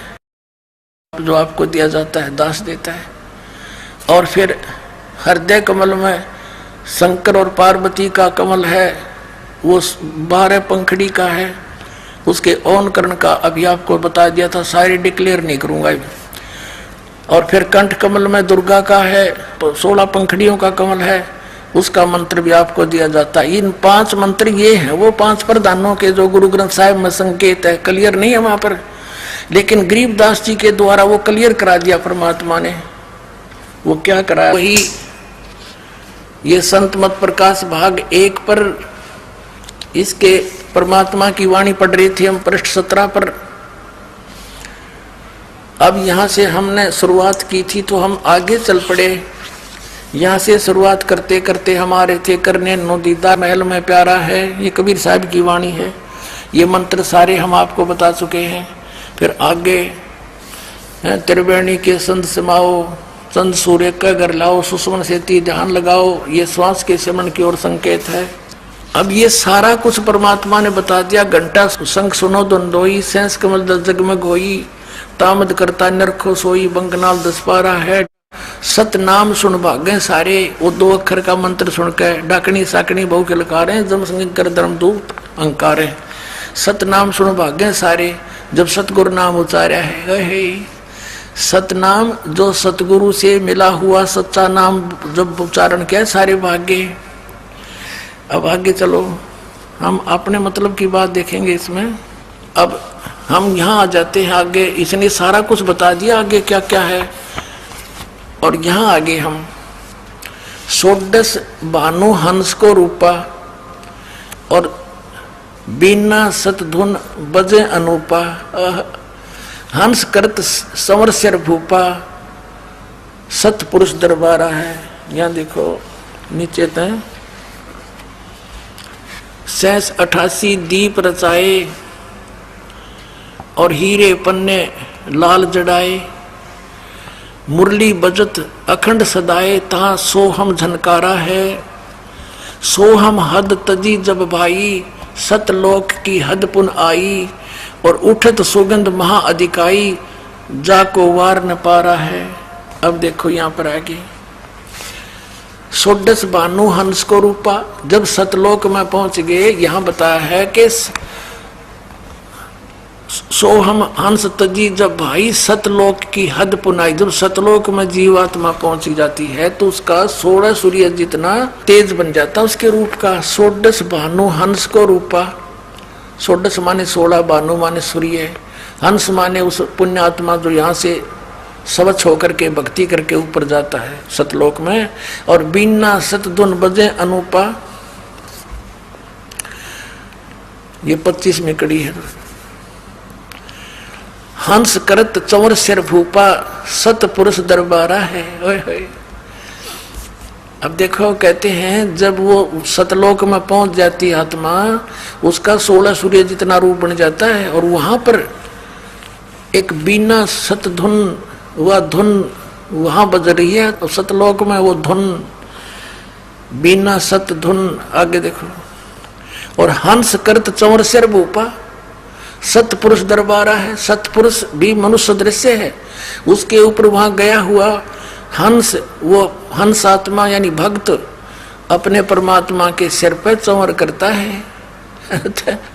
जो आपको दिया जाता है, दास देता है। और फिर हृदय कमल में शंकर और पार्वती का कमल है, वो 12 पंखड़ी का है। उसके ऑन करने का अभी आपको बता दिया था, सारे डिक्लेयर नहीं करूंगा। और फिर कंठ कमल में दुर्गा का है, 16 पंखड़ियों का कमल है, उसका मंत्र भी आपको दिया जाता है। इन 5 मंत्र ये हैं, वो 5 प्रधानों के जो गुरु ग्रंथ साहिब में संकेत है, क्लियर नहीं है वहां पर, लेकिन गरीबदास जी के द्वारा वो क्लियर करा दिया परमात्मा ने। वो क्या कराया, वही ये संत मत प्रकाश भाग 1 पर इसके परमात्मा की वाणी पढ़ रही थी हम, पृष्ठ 17 पर। अब यहाँ से हमने शुरुआत की थी तो हम आगे चल पड़े। यहाँ से शुरुआत करते करते हमारे थे करने नो दीदार महल में प्यारा है, ये कबीर साहब की वाणी है। ये मंत्र सारे हम आपको बता चुके हैं। फिर आगे त्रिवेणी के संत समाओ, चंद सूर्य का घर लाओ, सुषमन से ती ध्यान लगाओ, ये श्वास के सिमरण की ओर संकेत है। अब ये सारा कुछ परमात्मा ने बता दिया। घंटा शंख सुनो धुंधोई, सेंस कमल दल जगमग होई, तामद करता नरखो सोई बंगनाल 10 पारा है। सतनाम सुन भागे सारे, वो 2 अक्षर का मंत्र सुन के डाकनी साकनी बहु के लकारे जम कर धर्मदूत अंकारे। सतनाम सुन भागे सारे, जब सतगुरु नाम उचारा है। सतनाम जो सतगुरु से मिला हुआ सच्चा नाम जब उच्चारण किया सारे भागे। अब आगे चलो, हम अपने मतलब की बात देखेंगे इसमें। अब हम यहाँ आ जाते हैं आगे, इसने सारा कुछ बता दिया आगे क्या क्या है। और यहाँ आगे हम 16 भानु हंस को रूपा और बीना सतधुन बजे अनूपा। हंस करत संवर सिर भूपा, सतपुरुष दरबारा है। यहाँ देखो नीचे तय 88 दीप रचाए और हीरे पन्ने लाल जड़ाए। मुरली बजत अखंड सदाए, तहाँ सोहम झनकारा है। सोहम हद तजी जब भाई, सतलोक की हद पुन आई। और उठत सुगंध महा अधिकाई, जाको वार न पारा है। अब देखो यहाँ पर आगे 16 भानु हंस को रूपा, जब सतलोक में पहुंच गए। यहाँ बताया है कि सोहम हंस तजी जब भाई, सतलोक की हद पुनाई। जब सतलोक में जीवात्मा पहुंच जाती है तो उसका 16 सूर्य जितना तेज बन जाता उसके रूप का। 16 भानु हंस को रूपा, 16 माने 16, भानु माने सूर्य, हंस माने उस पुण्यात्मा जो यहाँ से स्वच्छ होकर के भक्ति करके ऊपर जाता है सतलोक में। और बीना सतधुन बजे अनूपा, ये 25 में कड़ी है। हंस करत चंवर सिर भूपा, सतपुरुष दरबारा है। ओए होए। अब देखो कहते हैं जब वो सतलोक में पहुंच जाती आत्मा, उसका 16 सूर्य जितना रूप बन जाता है। और वहां पर एक बीना सतधुन, वह धुन वहां बज रही है। तो सतलोक में वो धुन बीना सतधुन। आगे देखो, और हंस करत चंवर सिर भूपा, सतपुरुष दरबारा है। सतपुरुष भी मनुष्य दृश्य है, उसके ऊपर वहां गया हुआ हंस, वो हंस आत्मा यानी भक्त अपने परमात्मा के सिर पर चंवर करता है।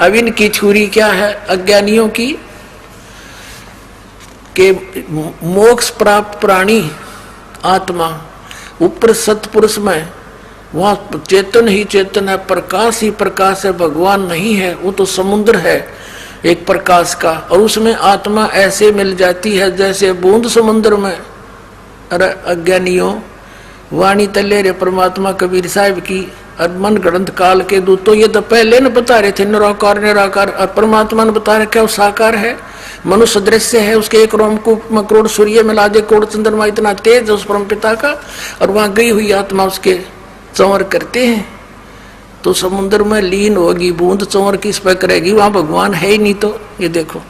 अब इनकी छुरी क्या है अज्ञानियों की, के मोक्ष प्राप्त प्राणी आत्मा ऊपर सतपुरुष में, वहां चेतन ही चेतन है, प्रकाश ही प्रकाश है, भगवान नहीं है। वो तो समुद्र है एक प्रकाश का, और उसमें आत्मा ऐसे मिल जाती है जैसे बूंद समुद्र में। अरे अज्ञानियों, वाणी तले रे परमात्मा कबीर साहिब की और मन ग्रंथ काल के दूत तो ये तो पहले न बता रहे थे निराकार निराकार, और परमात्मा ने बता रहे क्या वो साकार है, मनुष्य दृश्य है। उसके एक रोमकूप में करोड़ सूर्य मिला दे, करोड़ चंद्रमा, इतना तेज है उस परम पिता का। और वहां गई हुई आत्मा उसके चंवर करते हैं तो समुद्र में लीन होगी। बूंद चंवर किस पर करेगी, वहां भगवान है ही नहीं। तो ये देखो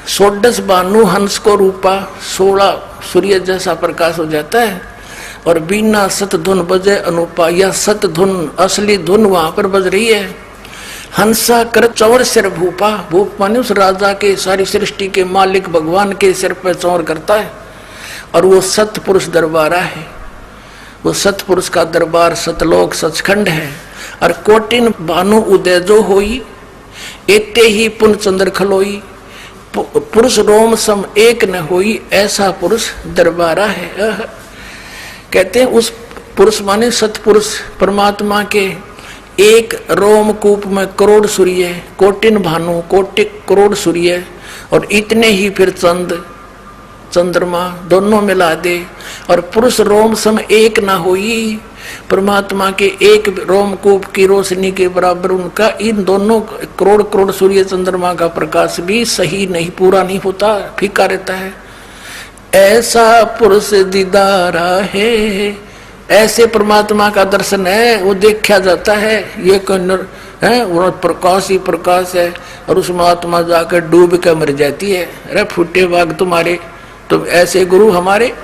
16 भानु हंस को रूपा, 16 सूर्य जैसा प्रकाश हो जाता है। और बीना सतधुन बजे अनूपा, या सतधुन असली धुन वहां पर बज रही है। हंसा कर चंवर सिर भूपा, भूप माने उस राजा के, सारी सृष्टि के मालिक भगवान के सिर पर चंवर करता है। और वो सतपुरुष दरबारा है, वो सतपुरुष का दरबार सतलोक सचखंड है। और कोटिन भानु उदय जो होई, एते ही पुन चंद्र खलोई। पुरुष रोम सम एक न होई, ऐसा पुरुष दरबारा है। कहते हैं उस पुरुष माने सतपुरुष परमात्मा के एक रोमकूप में करोड़ सूर्य, कोटिन भानु कोटिक करोड़ सूर्य, और इतने ही फिर चंद चंद्रमा दोनों मिला दे। और पुरुष रोम सम एक ना होई, परमात्मा के एक रोमकूप की रोशनी के बराबर उनका इन दोनों करोड़ करोड़ सूर्य चंद्रमा का प्रकाश भी सही नहीं, पूरा नहीं होता, फीका रहता है। ऐसा पुरुष दीदारा है, ऐसे परमात्मा का दर्शन है, वो देखा जाता है। ये है वो प्रकाश ही प्रकाश है। और उसमें आत्मा जाकर डूब कर मर जाती है। अरे फूटे बाग तुम्हारे, तो ऐसे गुरु हमारे।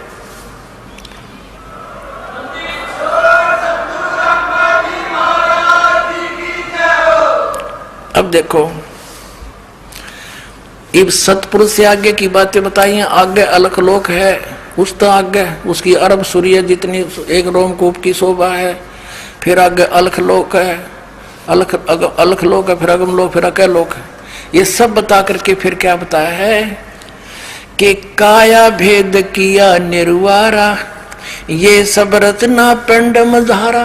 अब देखो इब सतपुरुष से आगे की बातें बताई हैं। आगे अलख लोक है, उस तो आगे उसकी अरब सूर्य जितनी एक रोमकूप की शोभा है। फिर आगे अलख लोक है, अलख लोक है, फिर अगम लोक, फिर अकय लोक है। ये सब बता करके फिर क्या बताया है कि काया भेद किया निर्वारा, ये सब रचना पिंड मझारा।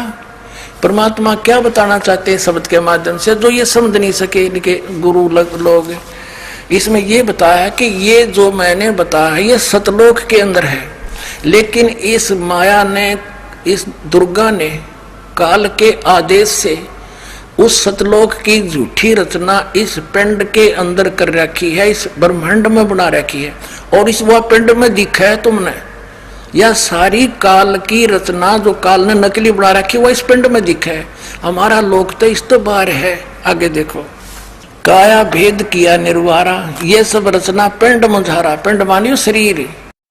परमात्मा क्या बताना चाहते हैं शब्द के माध्यम से, जो ये समझ नहीं सके इनके गुरु लोग। इसमें ये बताया कि ये जो मैंने बताया ये सतलोक के अंदर है, लेकिन इस माया ने, इस दुर्गा ने काल के आदेश से उस सतलोक की झूठी रचना इस पिंड के अंदर कर रखी है, इस ब्रह्मांड में बना रखी है। और इस वह पिंड में दिखा है तुमने, यह सारी काल की रचना जो काल ने नकली बना रखी वह इस पिंड में दिखा है। हमारा लोक तो इस तो बाहर है। आगे देखो, काया भेद किया निर्वारा, ये सब रचना पिंड मुझारा। पिंड मानियो शरीर,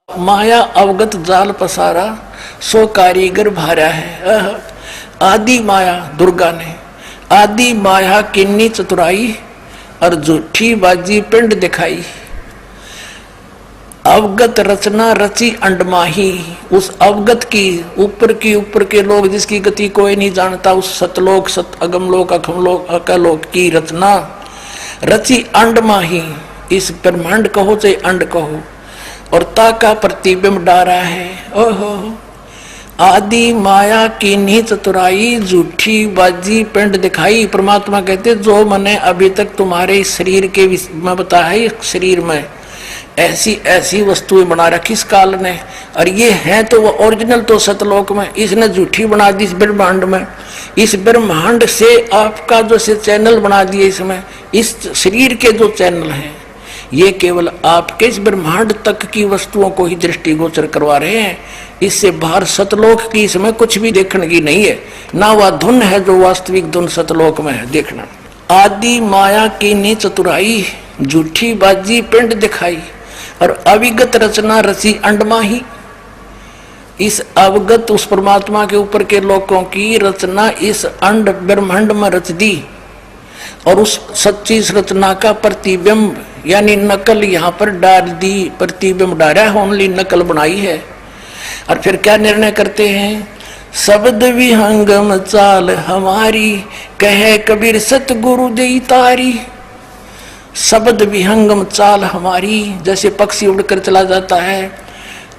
माया अवगत जाल पसारा, सो कारीगर भारा है। आदि माया दुर्गा ने आदि माया किन्नी चतुराई, और झूठी बाजी पिंड दिखाई। अवगत रचना रची अंडमाही, उस अवगत की ऊपर के लोग जिसकी गति कोई नहीं जानता, उस सतलोक सत अगमलोक अखमलोक अकलोक की रचना रची अंडमाही। इस ब्रह्मांड कहो चाहे अंड कहो, और ताका प्रतिबिंब डारा है। ओहो, आदि माया की नी चतुराई, झूठी बाजी पिंड दिखाई। परमात्मा कहते जो मैंने अभी तक तुम्हारे शरीर के में बताया है, शरीर में ऐसी ऐसी वस्तुएं बना रखी इस काल ने, और ये है तो वो ओरिजिनल तो सतलोक में, इसने झूठी बना दी इस ब्रह्मांड में। इस ब्रह्मांड से आपका जो से चैनल बना दिए, इसमें इस शरीर के जो चैनल हैं ये केवल आपके इस ब्रह्मांड तक की वस्तुओं को ही दृष्टिगोचर करवा रहे हैं। इससे बाहर सतलोक की इसमें कुछ भी देखने की नहीं है, ना वह धुन है जो वास्तविक धुन सतलोक में है देखना। आदि माया की नी चतुराई, झूठी बाजी पिंड दिखाई, और अविगत रचना रची अंडमाही। इस अवगत उस परमात्मा के ऊपर के लोकों की रचना इस अंड ब्रह्मांड में रच दी, और उस सच्ची रचना का प्रतिबिंब यानी नकल यहाँ पर डाल दी। प्रतिबिंब डाला है, ओनली नकल बनाई है। और फिर क्या निर्णय करते हैं, शब्द विहंगम चाल हमारी, कहे कबीर सतगुरु देई तारी। शब्द विहंगम चाल हमारी, जैसे पक्षी उड़कर चला जाता है,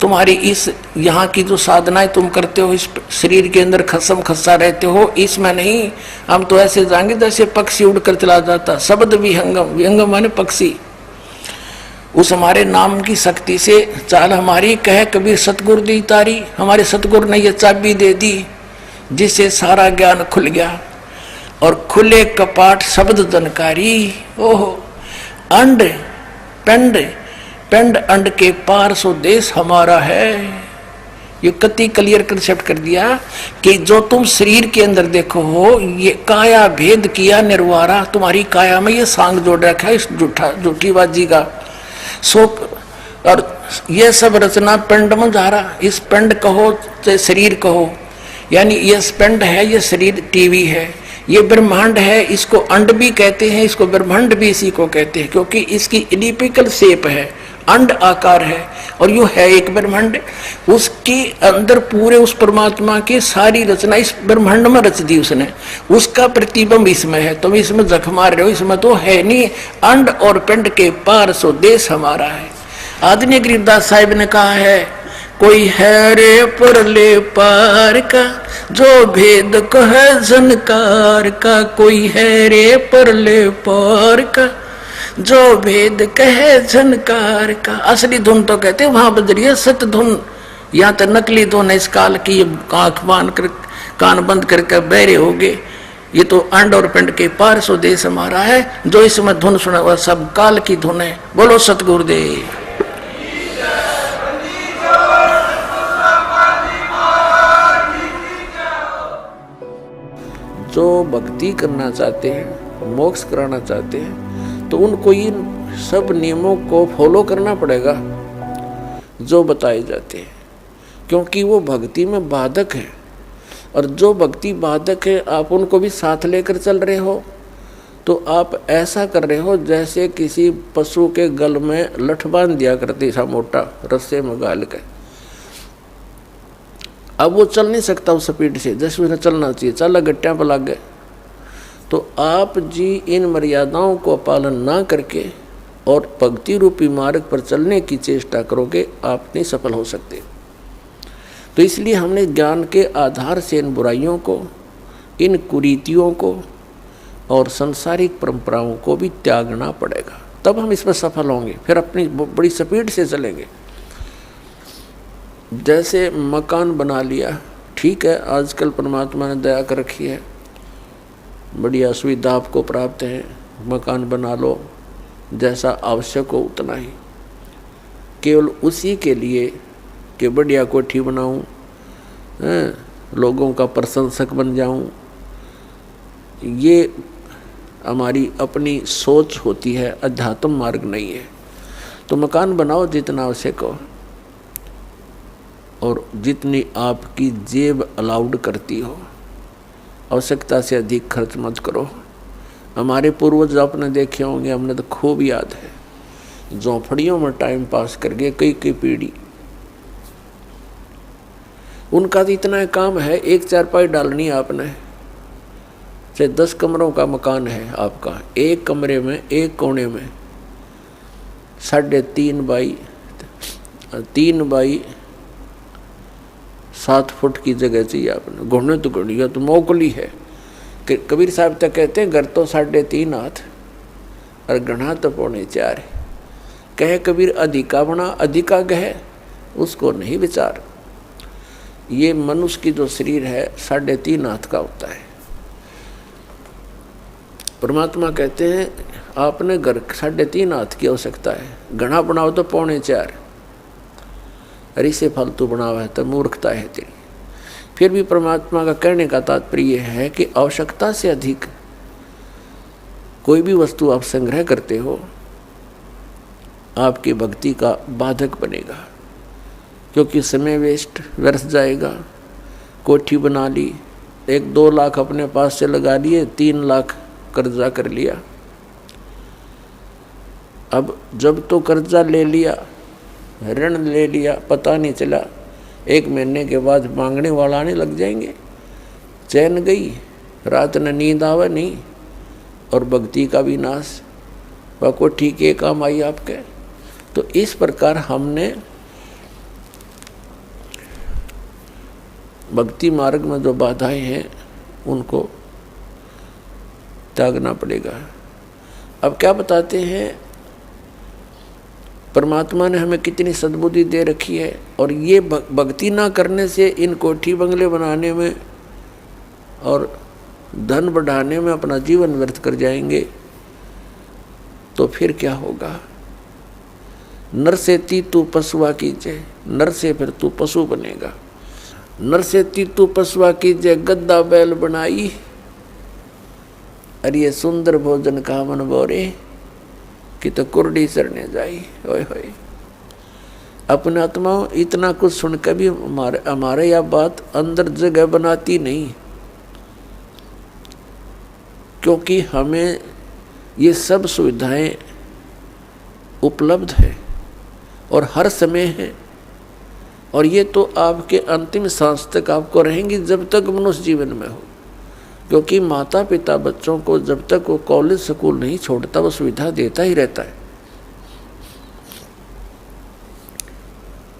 तुम्हारी इस यहाँ की जो साधनाएं तुम करते हो, इस शरीर के अंदर खसम खसा रहते हो, इसमें नहीं, हम तो ऐसे जाएंगे जैसे पक्षी उड़कर चला जाता। शब्द विहंगम, विहंगम माने पक्षी, उस हमारे नाम की शक्ति से चाल हमारी, कहे कबीर सतगुरु दी तारी। हमारे सतगुरु ने ये चाबी दे दी जिससे सारा ज्ञान खुल गया, और खुले कपाट शब्द जनकारी। ओहो, अंड पिंड, पिंड अंड के पार सो देश हमारा है। ये कति क्लियर कंसेप्ट कर दिया कि जो तुम शरीर के अंदर देखो हो, ये काया भेद किया निर्वारा। तुम्हारी काया में ये सांग जोड़ रखा है इस झूठी बाजी का। सो और ये सब रचना पिंड में जा रहा, इस पिंड कहो चाहे शरीर कहो, यानी ये पिंड है, ये शरीर टीवी है, ये ब्रह्मांड है, इसको अंड भी कहते हैं, इसको ब्रह्मांड भी इसी को कहते हैं, क्योंकि इसकी इलिप्टिकल शेप है, अंड आकार है, और यू है एक ब्रह्मांड। उसके अंदर पूरे उस परमात्मा की सारी रचना इस ब्रह्मांड में रच दी उसने, उसका प्रतिबिंब इसमें है। तुम इसमें जख मार रहे हो, इसमें तो है नहीं। अंड और पिंड के पार सो देश हमारा है। आदरणीय गरीबदास साहिब ने कहा है, कोई है रे परले पार का, जो भेद को है झनकार का। कोई है रे परले पार का, जो भेद कहे झनकार का। असली धुन तो कहते वहां बज रही है सत धुन, यहाँ तो नकली धुन है इस काल की। आंख बांध कर कान बंद करके बहरे हो गए। ये तो अंड और पिंड के पार सो देश हमारा है। जो इसमें धुन सुना वह सब काल की धुन है। बोलो सतगुरुदेव। जो भक्ति करना चाहते हैं, मोक्ष कराना चाहते हैं, तो उनको इन सब नियमों को फॉलो करना पड़ेगा जो बताए जाते हैं, क्योंकि वो भक्ति में बाधक है। और जो भक्ति बाधक है आप उनको भी साथ लेकर चल रहे हो तो आप ऐसा कर रहे हो जैसे किसी पशु के गल में लठ बांध दिया करते सा मोटा रस्से में गाल के। अब वो चल नहीं सकता उस स्पीड से जैसे उन्हें चलना चाहिए, चला गट्टियां पर लग गए। तो आप जी इन मर्यादाओं को पालन ना करके और भक्ति रूपी मार्ग पर चलने की चेष्टा करोगे, आप नहीं सफल हो सकते। तो इसलिए हमने ज्ञान के आधार से इन बुराइयों को, इन कुरीतियों को और सांसारिक परंपराओं को भी त्यागना पड़ेगा, तब हम इसमें सफल होंगे। फिर अपनी बड़ी स्पीड से चलेंगे। जैसे मकान बना लिया, ठीक है, आजकल परमात्मा ने दया कर रखी है, बढ़िया सुविधा आपको प्राप्त है, मकान बना लो, जैसा आवश्यक हो उतना ही, केवल उसी के लिए कि बढ़िया कोठी बनाऊं, लोगों का प्रशंसक बन जाऊं, ये हमारी अपनी सोच होती है, अध्यात्म मार्ग नहीं है। तो मकान बनाओ जितना आवश्यक हो और जितनी आपकी जेब अलाउड करती हो, आवश्यकता से अधिक खर्च मत करो। हमारे पूर्वज आपने देखे होंगे, हमने तो खूब याद है, झोंपड़ियों में टाइम पास करके कई कई पीढ़ी, उनका तो इतना काम है, एक चारपाई डालनी है आपने, चाहे 10 कमरों का मकान है आपका, एक कमरे में एक कोने में 3.5 बाई 3 बाई 7 फुट की जगह चाहिए आपने। घुटने तो घड़िया तो मोकली है। कबीर साहब तक कहते हैं घर तो 3.5 हाथ और गढ़ा तो 4.25 है। कहे कबीर अधिका बना अधिका गहे, उसको नहीं विचार। ये मनुष्य की जो शरीर है 3.5 हाथ का होता है। परमात्मा कहते हैं आपने घर 3.5 हाथ की आवश्यकता है, घना बनाओ तो 4.25, अरे से फालतू बनावा है तो मूर्खता है तेरी। फिर भी परमात्मा का कहने का तात्पर्य है कि आवश्यकता से अधिक कोई भी वस्तु आप संग्रह करते हो, आपकी भक्ति का बाधक बनेगा, क्योंकि समय वेस्ट व्यर्थ जाएगा। कोठी बना ली, 1-2 लाख अपने पास से लगा लिए, 3 लाख कर्जा कर लिया। अब जब तो कर्जा ले लिया, ऋण ले लिया, पता नहीं चला, 1 महीने के बाद मांगने वाला आने लग जाएंगे, चैन गई, रात न नींद आवे नहीं, और भक्ति का भी नाश। वह को ठीक है काम आई आपके। तो इस प्रकार हमने भक्ति मार्ग में जो बाधाएं हैं उनको त्यागना पड़ेगा। अब क्या बताते हैं, परमात्मा ने हमें कितनी सद्बुद्धि दे रखी है, और ये भक्ति ना करने से इन कोठी बंगले बनाने में और धन बढ़ाने में अपना जीवन व्यर्थ कर जाएंगे, तो फिर क्या होगा। नर से तू पशुआ कीजिए, नर से फिर तू पशु बनेगा। नर से तू पशुआ कीजिए, गद्दा बैल बनाई, अरे ये सुंदर भोजन का मन बोरे कि तो कुर्डी चरने जाई। ओए होए, अपने आत्माओं इतना कुछ सुनकर भी हमारे यह बात अंदर जगह बनाती नहीं, क्योंकि हमें ये सब सुविधाएं उपलब्ध है और हर समय है, और ये तो आपके अंतिम सांस तक आपको रहेंगी जब तक मनुष्य जीवन में हो। क्योंकि माता पिता बच्चों को जब तक वो कॉलेज स्कूल नहीं छोड़ता वो सुविधा देता ही रहता है,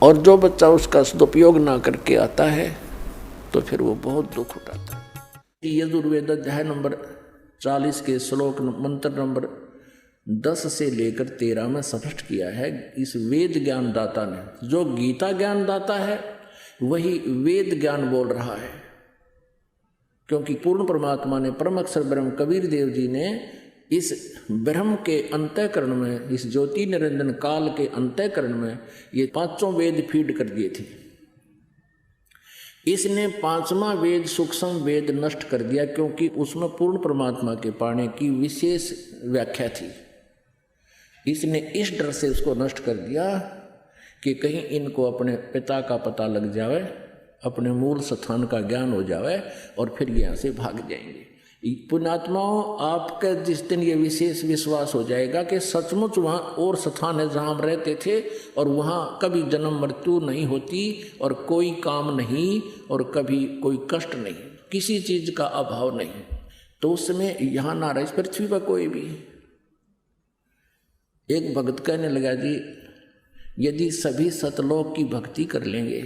और जो बच्चा उसका सदुपयोग ना करके आता है तो फिर वो बहुत दुख उठाता है। यजुर्वेद अध्याय नंबर 40 के श्लोक मंत्र नंबर 10 से लेकर 13 में स्पष्ट किया है। इस वेद ज्ञान दाता ने, जो गीता ज्ञान दाता है वही वेद ज्ञान बोल रहा है, क्योंकि पूर्ण परमात्मा ने परम अक्षर ब्रह्म कबीर देव जी ने इस ब्रह्म के अंतःकरण में, इस ज्योति निरंजन काल के अंतःकरण में ये 5 वेद फीड कर दिए थे। इसने 5वां वेद सूक्ष्म वेद नष्ट कर दिया, क्योंकि उसमें पूर्ण परमात्मा के पाने की विशेष व्याख्या थी। इसने इस डर से उसको नष्ट कर दिया कि कहीं इनको अपने पिता का पता लग जाए, अपने मूल स्थान का ज्ञान हो जाए और फिर यहाँ से भाग जाएंगे। पुण्यात्माओं, आपका जिस दिन ये विशेष विश्वास हो जाएगा कि सचमुच वहाँ और स्थान है जहाँ हम रहते थे और वहाँ कभी जन्म मृत्यु नहीं होती और कोई काम नहीं और कभी कोई कष्ट नहीं, किसी चीज का अभाव नहीं, तो उस समय यहाँ ना रहे इस पृथ्वी पर कोई भी। एक भक्त कहने लगा, जी यदि सभी सतलोक की भक्ति कर लेंगे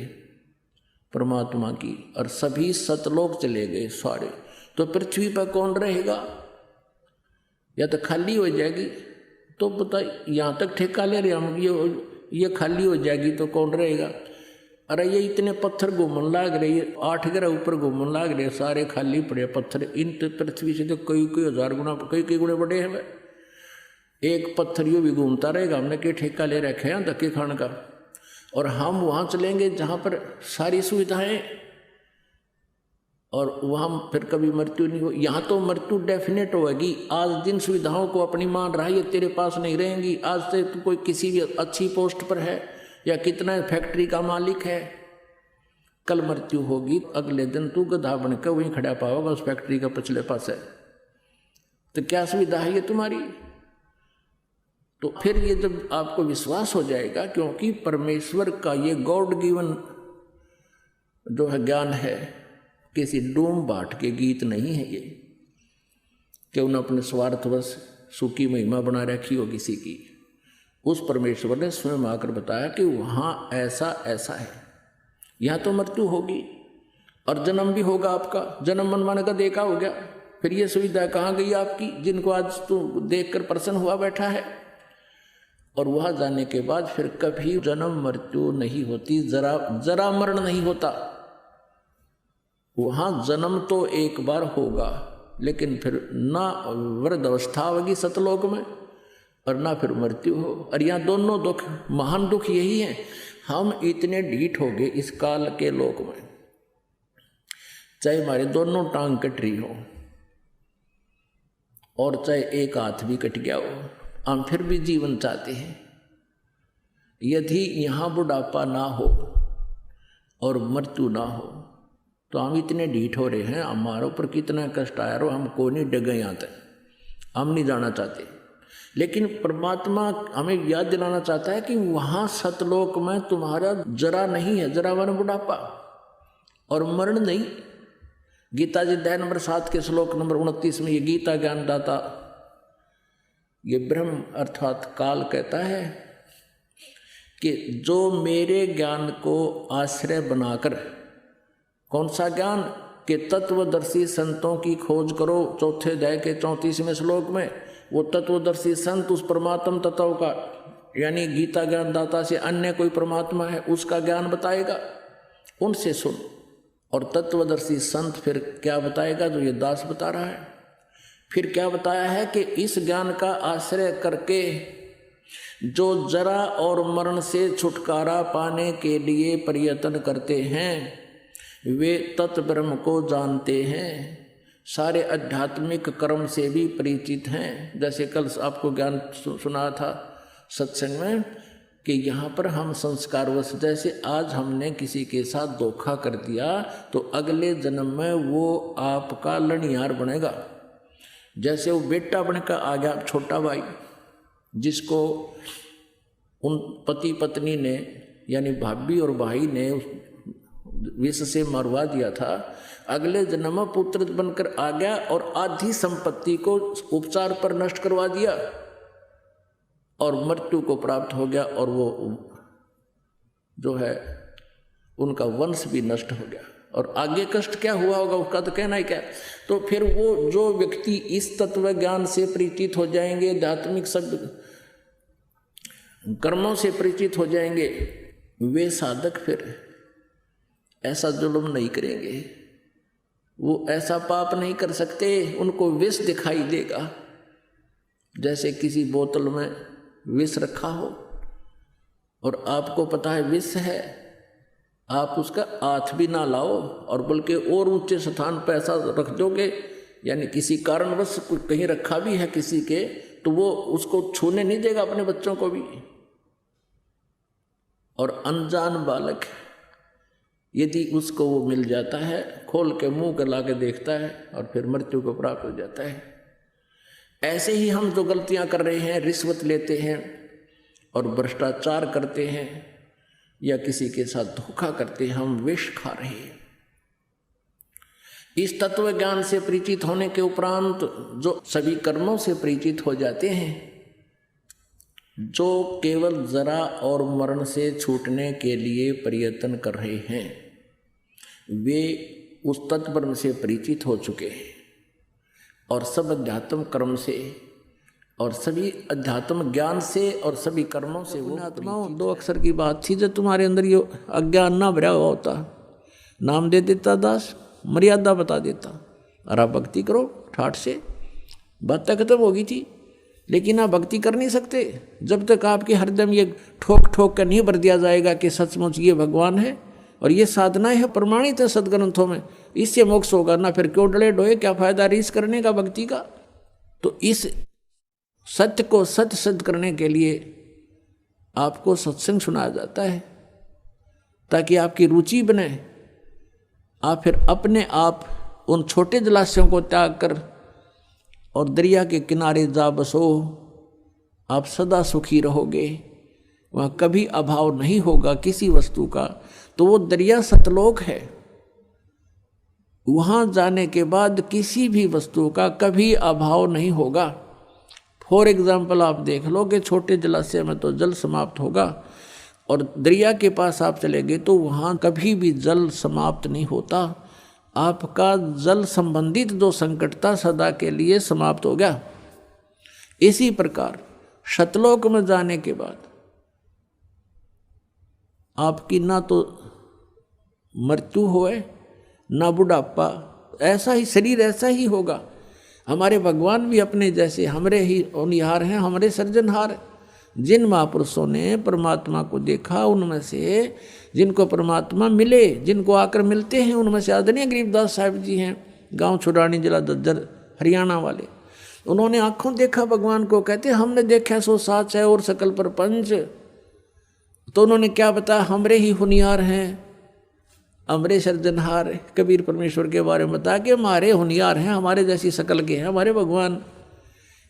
परमात्मा की और सभी सतलोक चले गए सारे, तो पृथ्वी पर कौन रहेगा? या तो खाली हो जाएगी। तो पता यहाँ तक ठेका ले रहे हम, ये खाली हो जाएगी तो कौन रहेगा? अरे ये इतने पत्थर घूमन लाग रहे, 8 ग्रह ऊपर घूमन लाग रहे, सारे खाली पड़े पत्थर। इन पृथ्वी से तो कई कई हजार गुना, कई गुणे बड़े हैं। एक पत्थर यूँ भी घूमता रहेगा, हमने क्या ठेका ले रखे हैं धक्के खाने का। और हम वहाँ चलेंगे जहाँ पर सारी सुविधाएं और वहाँ फिर कभी मृत्यु नहीं हो। यहाँ तो मृत्यु डेफिनेट होगी। आज जिन सुविधाओं को अपनी मान रहा है ये तेरे पास नहीं रहेंगी। आज से तू कोई किसी भी अच्छी पोस्ट पर है या कितना फैक्ट्री का मालिक है, कल मृत्यु होगी, अगले दिन तू गधा बनकर वहीं खड़ा पाओगा उस फैक्ट्री का पिछले पास है। तो क्या सुविधा है ये तुम्हारी? तो फिर ये जब आपको विश्वास हो जाएगा, क्योंकि परमेश्वर का ये गॉड गिवन जो है ज्ञान है, किसी डूम बाट के गीत नहीं है ये कि उन्हें अपने स्वार्थवश सुखी महिमा बना रखी हो किसी की। उस परमेश्वर ने स्वयं आकर बताया कि वहाँ ऐसा ऐसा है, यहाँ तो मृत्यु होगी और जन्म भी होगा आपका। जन्म मनमाने का देखा हो गया, फिर ये सुविधा कहाँ गई आपकी जिनको आज तू देखकर प्रसन्न हुआ बैठा है। और वहाँ जाने के बाद फिर कभी जन्म मृत्यु नहीं होती, जरा मरण नहीं होता। वहाँ जन्म तो एक बार होगा, लेकिन फिर ना वृद्ध अवस्था होगी सतलोक में और ना फिर मृत्यु हो। और यहाँ दोनों दुख, महान दुख यही है, हम इतने ढीठ हो गए इस काल के लोक में, चाहे हमारे दोनों टांग कट रही हो और चाहे एक हाथ भी कट गया हो, हम फिर भी जीवन चाहते हैं। यदि यहाँ बुढ़ापा ना हो और मृत्यु ना हो तो हम इतने ढीठ हो रहे हैं, हमारे ऊपर कितना कष्ट आया रो, हमको नहीं डगे यहाँ तक, हम नहीं जाना चाहते। लेकिन परमात्मा हमें याद दिलाना चाहता है कि वहाँ सतलोक में तुम्हारा जरा नहीं है, जरा वन बुढ़ापा और मरण नहीं। गीता जी अध्याय नंबर 7 के श्लोक नंबर 29 में ये गीता ज्ञानदाता, ये ब्रह्म अर्थात काल कहता है कि जो मेरे ज्ञान को आश्रय बनाकर, कौन सा ज्ञान? कि तत्वदर्शी संतों की खोज करो। चौथे अध्याय के 34वें श्लोक में वो तत्वदर्शी संत उस परमात्म तत्व का, यानी गीता ज्ञानदाता से अन्य कोई परमात्मा है उसका ज्ञान बताएगा, उनसे सुन। और तत्वदर्शी संत फिर क्या बताएगा? जो ये दास बता रहा है। फिर क्या बताया है कि इस ज्ञान का आश्रय करके जो जरा और मरण से छुटकारा पाने के लिए प्रयत्न करते हैं वे तत्ब्रह्म को जानते हैं, सारे आध्यात्मिक कर्म से भी परिचित हैं। जैसे कल आपको ज्ञान सुना था सत्संग में कि यहाँ पर हम संस्कारवश, जैसे आज हमने किसी के साथ धोखा कर दिया तो अगले जन्म में वो आपका लड़ियार बनेगा। जैसे वो बेटा बनकर आ गया छोटा भाई, जिसको उन पति पत्नी ने यानी भाभी और भाई ने विष से मरवा दिया था, अगले जन्म में पुत्र बनकर आ गया और आधी संपत्ति को उपचार पर नष्ट करवा दिया और मृत्यु को प्राप्त हो गया और वो जो है उनका वंश भी नष्ट हो गया। और आगे कष्ट क्या हुआ होगा उसका तो कहना ही क्या। तो फिर वो जो व्यक्ति इस तत्व ज्ञान से परिचित हो जाएंगे, आध्यात्मिक सब कर्मों से परिचित हो जाएंगे, वे साधक फिर ऐसा जुल्म नहीं करेंगे, वो ऐसा पाप नहीं कर सकते। उनको विष दिखाई देगा, जैसे किसी बोतल में विष रखा हो और आपको पता है विष है, आप उसका हाथ भी ना लाओ और बल्कि और ऊंचे स्थान पर ऐसा रख दोगे, यानी किसी कारणवश कहीं रखा भी है किसी के, तो वो उसको छूने नहीं देगा अपने बच्चों को भी। और अनजान बालक यदि उसको वो मिल जाता है, खोल के मुंह के ला के देखता है और फिर मृत्यु को प्राप्त हो जाता है। ऐसे ही हम जो गलतियां कर रहे हैं, रिश्वत लेते हैं और भ्रष्टाचार करते हैं या किसी के साथ धोखा करते हैं, हम विष खा रहे हैं। इस तत्व ज्ञान से परिचित होने के उपरांत जो सभी कर्मों से परिचित हो जाते हैं, जो केवल जरा और मरण से छूटने के लिए प्रयत्न कर रहे हैं, वे उस तत्व से परिचित हो चुके हैं और सब अध्यात्म कर्म से और सभी अध्यात्म ज्ञान से और सभी कर्मों से वो आत्माओं। दो अक्षर की बात थी, जब तुम्हारे अंदर ये अज्ञान ना भरा हुआ होता, नाम दे देता दास, मर्यादा बता देता, और आप भक्ति करो ठाठ से, बात तक खत्म होगी थी। लेकिन आप भक्ति कर नहीं सकते जब तक आपके हरदम ये ठोक ठोक कर नहीं भर दिया जाएगा कि सचमुच ये भगवान है और ये साधनाएं है, प्रमाणित है सदग्रंथों में, इससे मोक्ष होगा ना। फिर क्यों डले डोए, क्या फायदा रीस करने का भक्ति का। तो इस सत्य को सत्य सिद्ध करने के लिए आपको सत्संग सुनाया जाता है, ताकि आपकी रुचि बने। आप फिर अपने आप उन छोटे जलाशयों को त्याग कर और दरिया के किनारे जा बसो, आप सदा सुखी रहोगे, वहाँ कभी अभाव नहीं होगा किसी वस्तु का। तो वो दरिया सतलोक है, वहाँ जाने के बाद किसी भी वस्तु का कभी अभाव नहीं होगा। फॉर एग्जाम्पल आप देख लो कि छोटे जलाशय में तो जल समाप्त होगा और दरिया के पास आप चले गए तो वहाँ कभी भी जल समाप्त नहीं होता। आपका जल संबंधित जो संकट था सदा के लिए समाप्त हो गया। इसी प्रकार सतलोक में जाने के बाद आपकी ना तो मृत्यु होए ना बुढ़ापा, ऐसा ही शरीर ऐसा ही होगा। हमारे भगवान भी अपने जैसे हमरे ही होनिहार हैं, हमरे सृजनहार। जिन महापुरुषों ने परमात्मा को देखा, उनमें से जिनको परमात्मा मिले, जिनको आकर मिलते हैं, उनमें से आदरणीय गरीबदास साहिब जी हैं, गांव छुड़ानी, जिला दज्जर, हरियाणा वाले। उन्होंने आंखों देखा भगवान को, कहते हमने देखा सो साच है और सकल प्रपंच। तो उन्होंने क्या बताया, हमरे ही होनिहार हैं, हमरे सृजनहार। कबीर परमेश्वर के बारे में बता कि हमारे होनिहार हैं, हमारे जैसी शकल के हैं हमारे भगवान।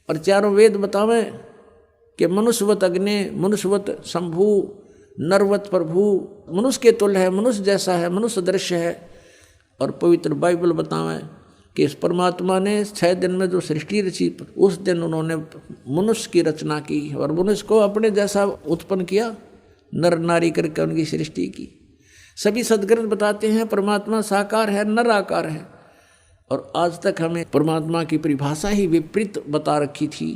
और चारों वेद बतावें कि मनुष्यवत अग्नि, मनुष्यवत शंभु, नरवत प्रभु, मनुष्य के तुल्य है, मनुष्य जैसा है, मनुष्य दृश्य है। और पवित्र बाइबल बतावें कि इस परमात्मा ने 6 दिन में जो सृष्टि रची, उस दिन उन्होंने मनुष्य की रचना की और मनुष्य को अपने जैसा उत्पन्न किया, नर नारी करके उनकी सृष्टि की। सभी सदग्रंथ बताते हैं परमात्मा साकार है, निराकार है। और आज तक हमें परमात्मा की परिभाषा ही विपरीत बता रखी थी।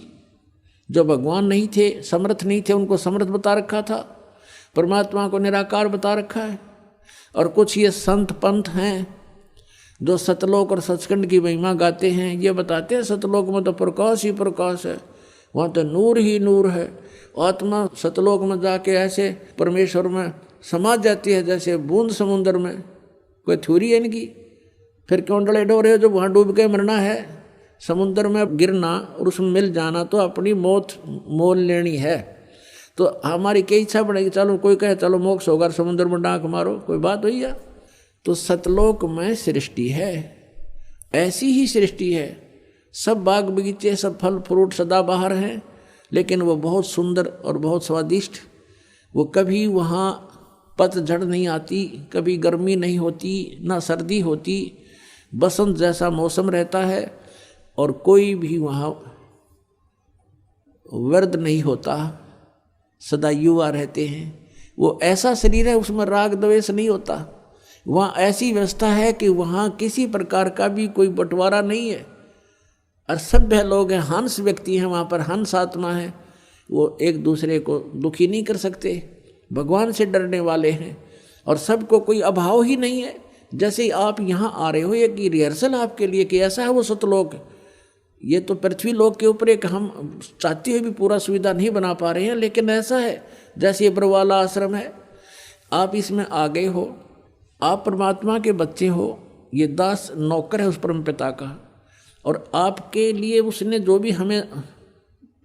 जो भगवान नहीं थे, समर्थ नहीं थे, उनको समर्थ बता रखा था, परमात्मा को निराकार बता रखा है। और कुछ ये संत पंथ हैं जो सतलोक और सचखंड की महिमा गाते हैं, ये बताते हैं सतलोक में तो प्रकाश ही प्रकाश है, वहाँ तो नूर ही नूर है। आत्मा सतलोक में जाके ऐसे परमेश्वर में समा जाती है जैसे बूंद समुद्र में। कोई थ्योरी है इनकी? फिर क्यों डले डोरे हो? जब वहाँ डूब के मरना है, समुद्र में गिरना और उसमें मिल जाना, तो अपनी मौत मोल लेनी है। तो हमारी क्या इच्छा बढ़ेगी, चलो कोई कहे चलो मोक्ष होगा, समुद्र में डांक मारो, कोई बात हुई है? तो सतलोक में सृष्टि है, ऐसी ही सृष्टि है। सब बाग बगीचे, सब फल फ्रूट सदाबहार हैं, लेकिन वो बहुत सुंदर और बहुत स्वादिष्ट। वो कभी वहाँ पतझड़ नहीं आती, कभी गर्मी नहीं होती, ना सर्दी होती, बसंत जैसा मौसम रहता है। और कोई भी वहाँ वर्द नहीं होता, सदा युवा रहते हैं। वो ऐसा शरीर है, उसमें राग द्वेष नहीं होता। वहाँ ऐसी व्यवस्था है कि वहाँ किसी प्रकार का भी कोई बंटवारा नहीं है। और सभ्य लोग हैं, हंस व्यक्ति हैं, वहाँ पर हंस आत्मा है, वो एक दूसरे को दुखी नहीं कर सकते, भगवान से डरने वाले हैं। और सबको कोई अभाव ही नहीं है। जैसे आप यहाँ आ रहे हो, एक रिहर्सल आपके लिए कि ऐसा है वो सतलोक। ये तो पृथ्वी लोक के ऊपर एक हम चाहते हुए भी पूरा सुविधा नहीं बना पा रहे हैं, लेकिन ऐसा है जैसे ये बरवाला आश्रम है, आप इसमें आ गए हो, आप परमात्मा के बच्चे हो, ये दास नौकर है उस परम पिता का। और आपके लिए उसने जो भी हमें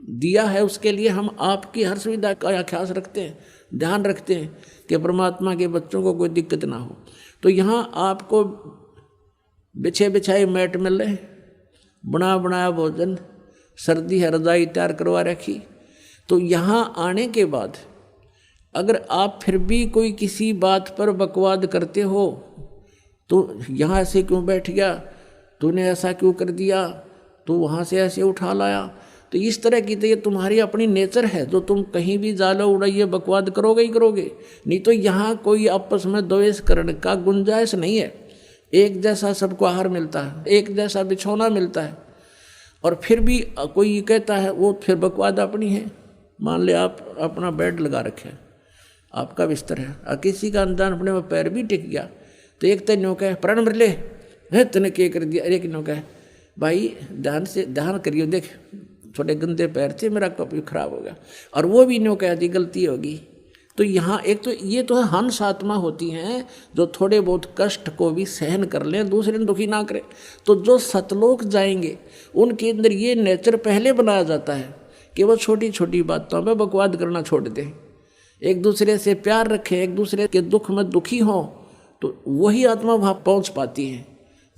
दिया है, उसके लिए हम आपकी हर सुविधा का ख्याल रखते हैं। ध्यान रखते हैं कि परमात्मा के बच्चों को कोई दिक्कत ना हो। तो यहाँ आपको बिछे बिछाए मैट मिल रहे, बना बनाया भोजन, सर्दी है रजाई तैयार करवा रखी। तो यहाँ आने के बाद अगर आप फिर भी कोई किसी बात पर बकवाद करते हो, तो यहाँ ऐसे क्यों बैठ गया, तूने ऐसा क्यों कर दिया, तो वहाँ से ऐसे उठा लाया, तो इस तरह की तो ये तुम्हारी अपनी नेचर है, जो तुम कहीं भी जालो उड़ाइए बकवाद करोगे ही करोगे। नहीं तो यहाँ कोई आपस में द्वेष करने का गुंजाइश नहीं है। एक जैसा सबको आहार मिलता है, एक जैसा बिछौना मिलता है, और फिर भी कोई कहता है वो फिर बकवाद अपनी है। मान ले आप अपना बेड लगा रखे है, आपका बिस्तर है, और किसी का अनजान अपने में पैर भी टिक गया, तो एक तन्यों कहे प्राण मर ले है, तने क्या कर दिया, एक नो कहे भाई ध्यान से ध्यान करियो, देख थोड़े गंदे पैर थे, मेरा कप खराब हो गया, और वो भी नो कह दी गलती होगी। तो यहाँ एक तो ये तो हंस आत्मा होती हैं जो थोड़े बहुत कष्ट को भी सहन कर लें, दूसरे ने दुखी ना करें। तो जो सतलोक जाएंगे उनके अंदर ये नेचर पहले बनाया जाता है कि वो छोटी छोटी बातों में बकवाद करना छोड़ दें, एक दूसरे से प्यार रखें, एक दूसरे के दुख में दुखी हों। तो वही आत्मा वहाँ पहुँच पाती है।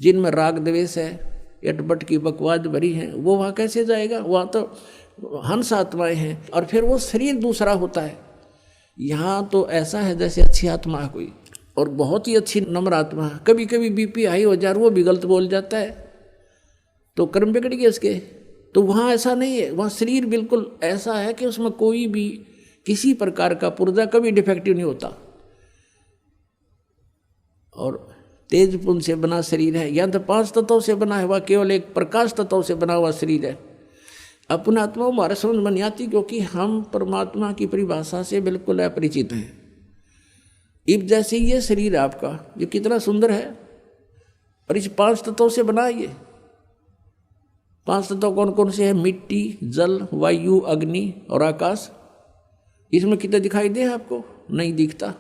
जिनमें राग द्वेष है, एटबट की बकवाद भरी है, वो वहाँ कैसे जाएगा? वहाँ तो हंस आत्माएं हैं, और फिर वो शरीर दूसरा होता है। यहाँ तो ऐसा है जैसे अच्छी आत्मा है कोई, और बहुत ही अच्छी नम्र आत्मा है। कभी कभी बीपी हाई हो जाए, वो भी गलत बोल जाता है, तो कर्म बिगड़ गए उसके। तो वहाँ ऐसा नहीं है, वहाँ शरीर बिल्कुल ऐसा है कि उसमें कोई भी किसी प्रकार का पुर्जा कभी डिफेक्टिव नहीं होता, और तेज पुंज से बना शरीर है। या तो 5 तत्वों से बना है, वह केवल एक प्रकाश तत्व से बना हुआ शरीर है। अपना आत्मा हमारे समझ में नहीं आती, क्योंकि हम परमात्मा की परिभाषा से बिल्कुल अपरिचित हैं। इब जैसे ये शरीर आपका, ये कितना सुंदर है, और इस 5 तत्वों से बना है। ये 5 तत्व कौन कौन से हैं? मिट्टी, जल, वायु, अग्नि और आकाश। इसमें कितना दिखाई दे आपको? नहीं दिखता।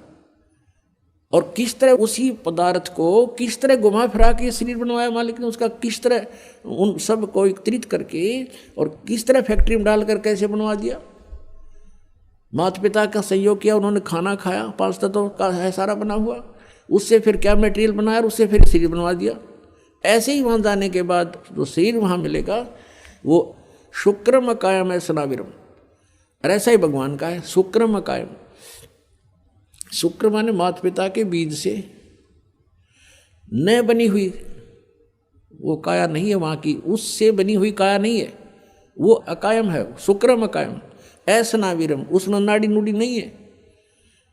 और किस तरह उसी पदार्थ को किस तरह घुमा फिरा के शरीर बनवाया मालिक ने, उसका किस तरह उन सब को एकत्रित करके और किस तरह फैक्ट्री में डालकर कैसे बनवा दिया। माता पिता का सहयोग किया, उन्होंने खाना खाया, 5 तत्वों का है सारा बना हुआ, उससे फिर क्या मटेरियल बनाया और उससे फिर शरीर बनवा दिया। ऐसे ही वहाँ जाने के बाद जो शरीर वहाँ मिलेगा वो शुक्रम कायम है सनाविरम, और ऐसा ही भगवान का है शुक्रम कायम। शुक्र माने माता पिता के बीज से न बनी हुई वो काया नहीं है वहाँ की, उससे बनी हुई काया नहीं है, वो अकायम है, शुक्रम अकायम। ऐसा नाविरम, उसमें नाड़ी नूड़ी नहीं है,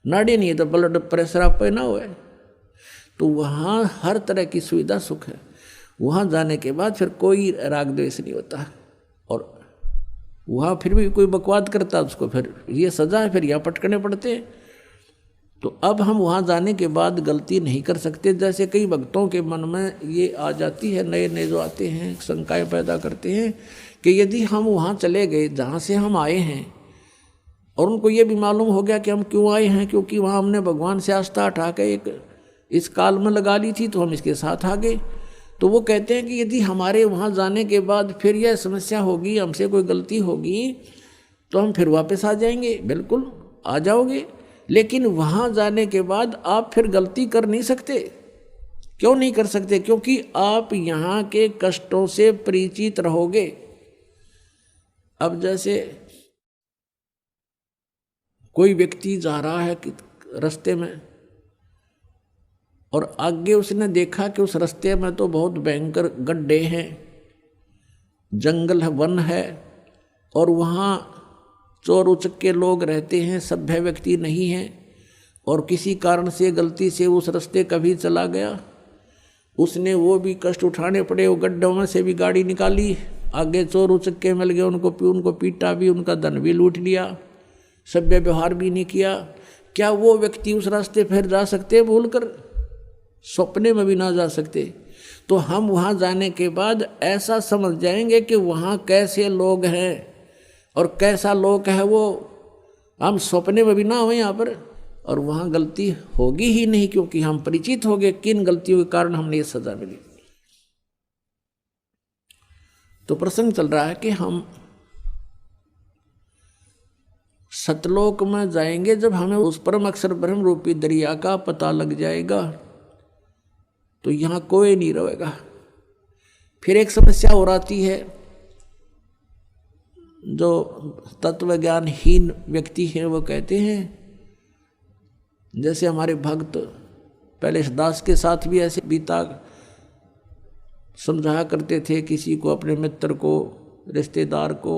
नाड़ी नहीं है तो ब्लड प्रेशर आप पे ना हो। तो वहाँ हर तरह की सुविधा सुख है। वहाँ जाने के बाद फिर कोई राग द्वेष नहीं होता, और वहाँ फिर भी कोई बकवाद करता है उसको फिर ये सजा है, फिर यहाँ पटकने पड़ते हैं। तो अब हम वहाँ जाने के बाद गलती नहीं कर सकते। जैसे कई भक्तों के मन में ये आ जाती है, नए नए जो आते हैं शंकाएं पैदा करते हैं कि यदि हम वहाँ चले गए जहाँ से हम आए हैं, और उनको ये भी मालूम हो गया कि हम क्यों आए हैं, क्योंकि वहाँ हमने भगवान से आस्था उठा के एक इस काल में लगा ली थी, तो हम इसके साथ आ गए। तो वो कहते हैं कि यदि हमारे वहाँ जाने के बाद फिर यह समस्या होगी, हमसे कोई गलती होगी, तो हम फिर वापस आ जाएंगे। बिल्कुल आ जाओगे, लेकिन वहाँ जाने के बाद आप फिर गलती कर नहीं सकते। क्यों नहीं कर सकते? क्योंकि आप यहाँ के कष्टों से परिचित रहोगे। अब जैसे कोई व्यक्ति जा रहा है कि रास्ते में, और आगे उसने देखा कि उस रास्ते में तो बहुत भयंकर गड्ढे हैं, जंगल है, वन है, और वहाँ चोर उचक्के लोग रहते हैं, सभ्य व्यक्ति नहीं हैं, और किसी कारण से गलती से उस रास्ते कभी चला गया, उसने वो भी कष्ट उठाने पड़े, वो गड्ढों में से भी गाड़ी निकाली, आगे चोर उचक्के मिल गए, उनको पीटा भी, उनका धन भी लूट लिया, सभ्य व्यवहार भी नहीं किया। क्या वो व्यक्ति उस रास्ते फिर जा सकते? भूल कर सपने में भी ना जा सकते। तो हम वहाँ जाने के बाद ऐसा समझ जाएंगे कि वहाँ कैसे लोग हैं और कैसा लोक है वो, हम सपने में भी ना हो यहाँ पर, और वहाँ गलती होगी ही नहीं, क्योंकि हम परिचित हो गए किन गलतियों के कारण हमने ये सजा मिली। तो प्रसंग चल रहा है कि हम सतलोक में जाएंगे जब हमें उस परम अक्षर ब्रह्म रूपी दरिया का पता लग जाएगा तो यहाँ कोई नहीं रहेगा। फिर एक समस्या और आती है, जो तत्व ज्ञानहीन व्यक्ति हैं वो कहते हैं, जैसे हमारे भक्त पहले दास के साथ भी ऐसे बीता समझाया करते थे, किसी को अपने मित्र को रिश्तेदार को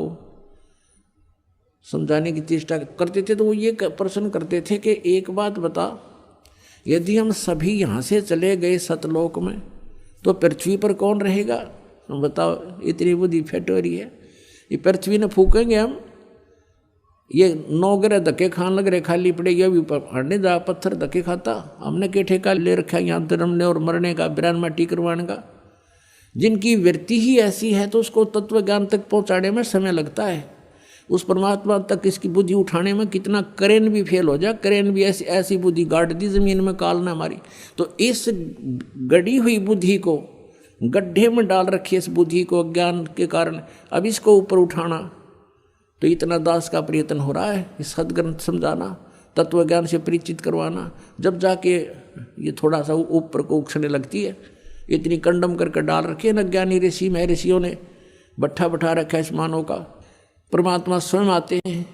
समझाने की चेष्टा करते थे तो वो ये प्रश्न करते थे कि एक बात बता, यदि हम सभी यहाँ से चले गए सतलोक में तो पृथ्वी पर कौन रहेगा? बताओ, इतनी बुद्धि फेट हो रही है, ये पृथ्वी ने फूकेंगे हम, ये 9 ग्रह धक्के खान लग रहे, खाली पड़े, ये भी हड़ने जा पत्थर धक्के खाता। हमने के ठेका ले रखा है यहाँ जन्मने और मरने का, बिरान माटी करवाने का। जिनकी वृत्ति ही ऐसी है तो उसको तत्व ज्ञान तक पहुँचाने में समय लगता है। उस परमात्मा तक इसकी बुद्धि उठाने में कितना करेन भी फेल हो जाए, करेन भी ऐसी बुद्धि गाड़ दी जमीन में काल ने हमारी। तो इस गड़ी हुई बुद्धि को गड्ढे में डाल रखी, इस बुद्धि को अज्ञान के कारण, अब इसको ऊपर उठाना तो इतना दास का प्रयत्न हो रहा है, इस सदग्रंथ समझाना, तत्व ज्ञान से परिचित करवाना, जब जाके ये थोड़ा सा ऊपर को उछलने लगती है। इतनी कंडम करके डाल रखी है न ज्ञानी ऋषि में, ऋषियों ने बट्ठा बैठा रखा है इस मानव का। परमात्मा स्वयं आते हैं,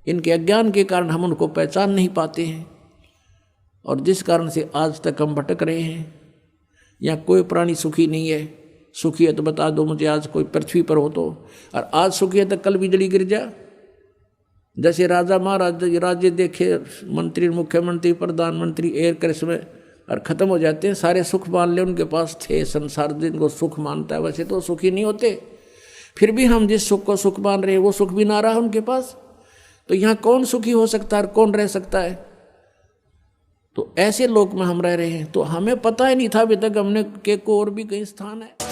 इनके अज्ञान के कारण हम उनको पहचान नहीं पाते हैं, और जिस कारण से आज तक हम भटक रहे हैं। यहाँ कोई प्राणी सुखी नहीं है। सुखी है तो बता दो मुझे, आज कोई पृथ्वी पर हो तो। और आज सुखी है तो कल बिजली गिर जा। जैसे राजा महाराज राज्य देखे, मंत्री मुख्यमंत्री प्रधानमंत्री एयर क्रैश में और ख़त्म हो जाते हैं, सारे सुख मान ले उनके पास थे, संसार जिनको सुख मानता है वैसे तो सुखी नहीं होते। फिर भी हम जिस सुख को सुख मान रहे हैं वो सुख भी ना रहा उनके पास, तो यहाँ कौन सुखी हो सकता है और कौन रह सकता है? तो ऐसे लोक में हम रह रहे हैं, तो हमें पता ही नहीं था अभी तक हमने के को और भी कई स्थान है।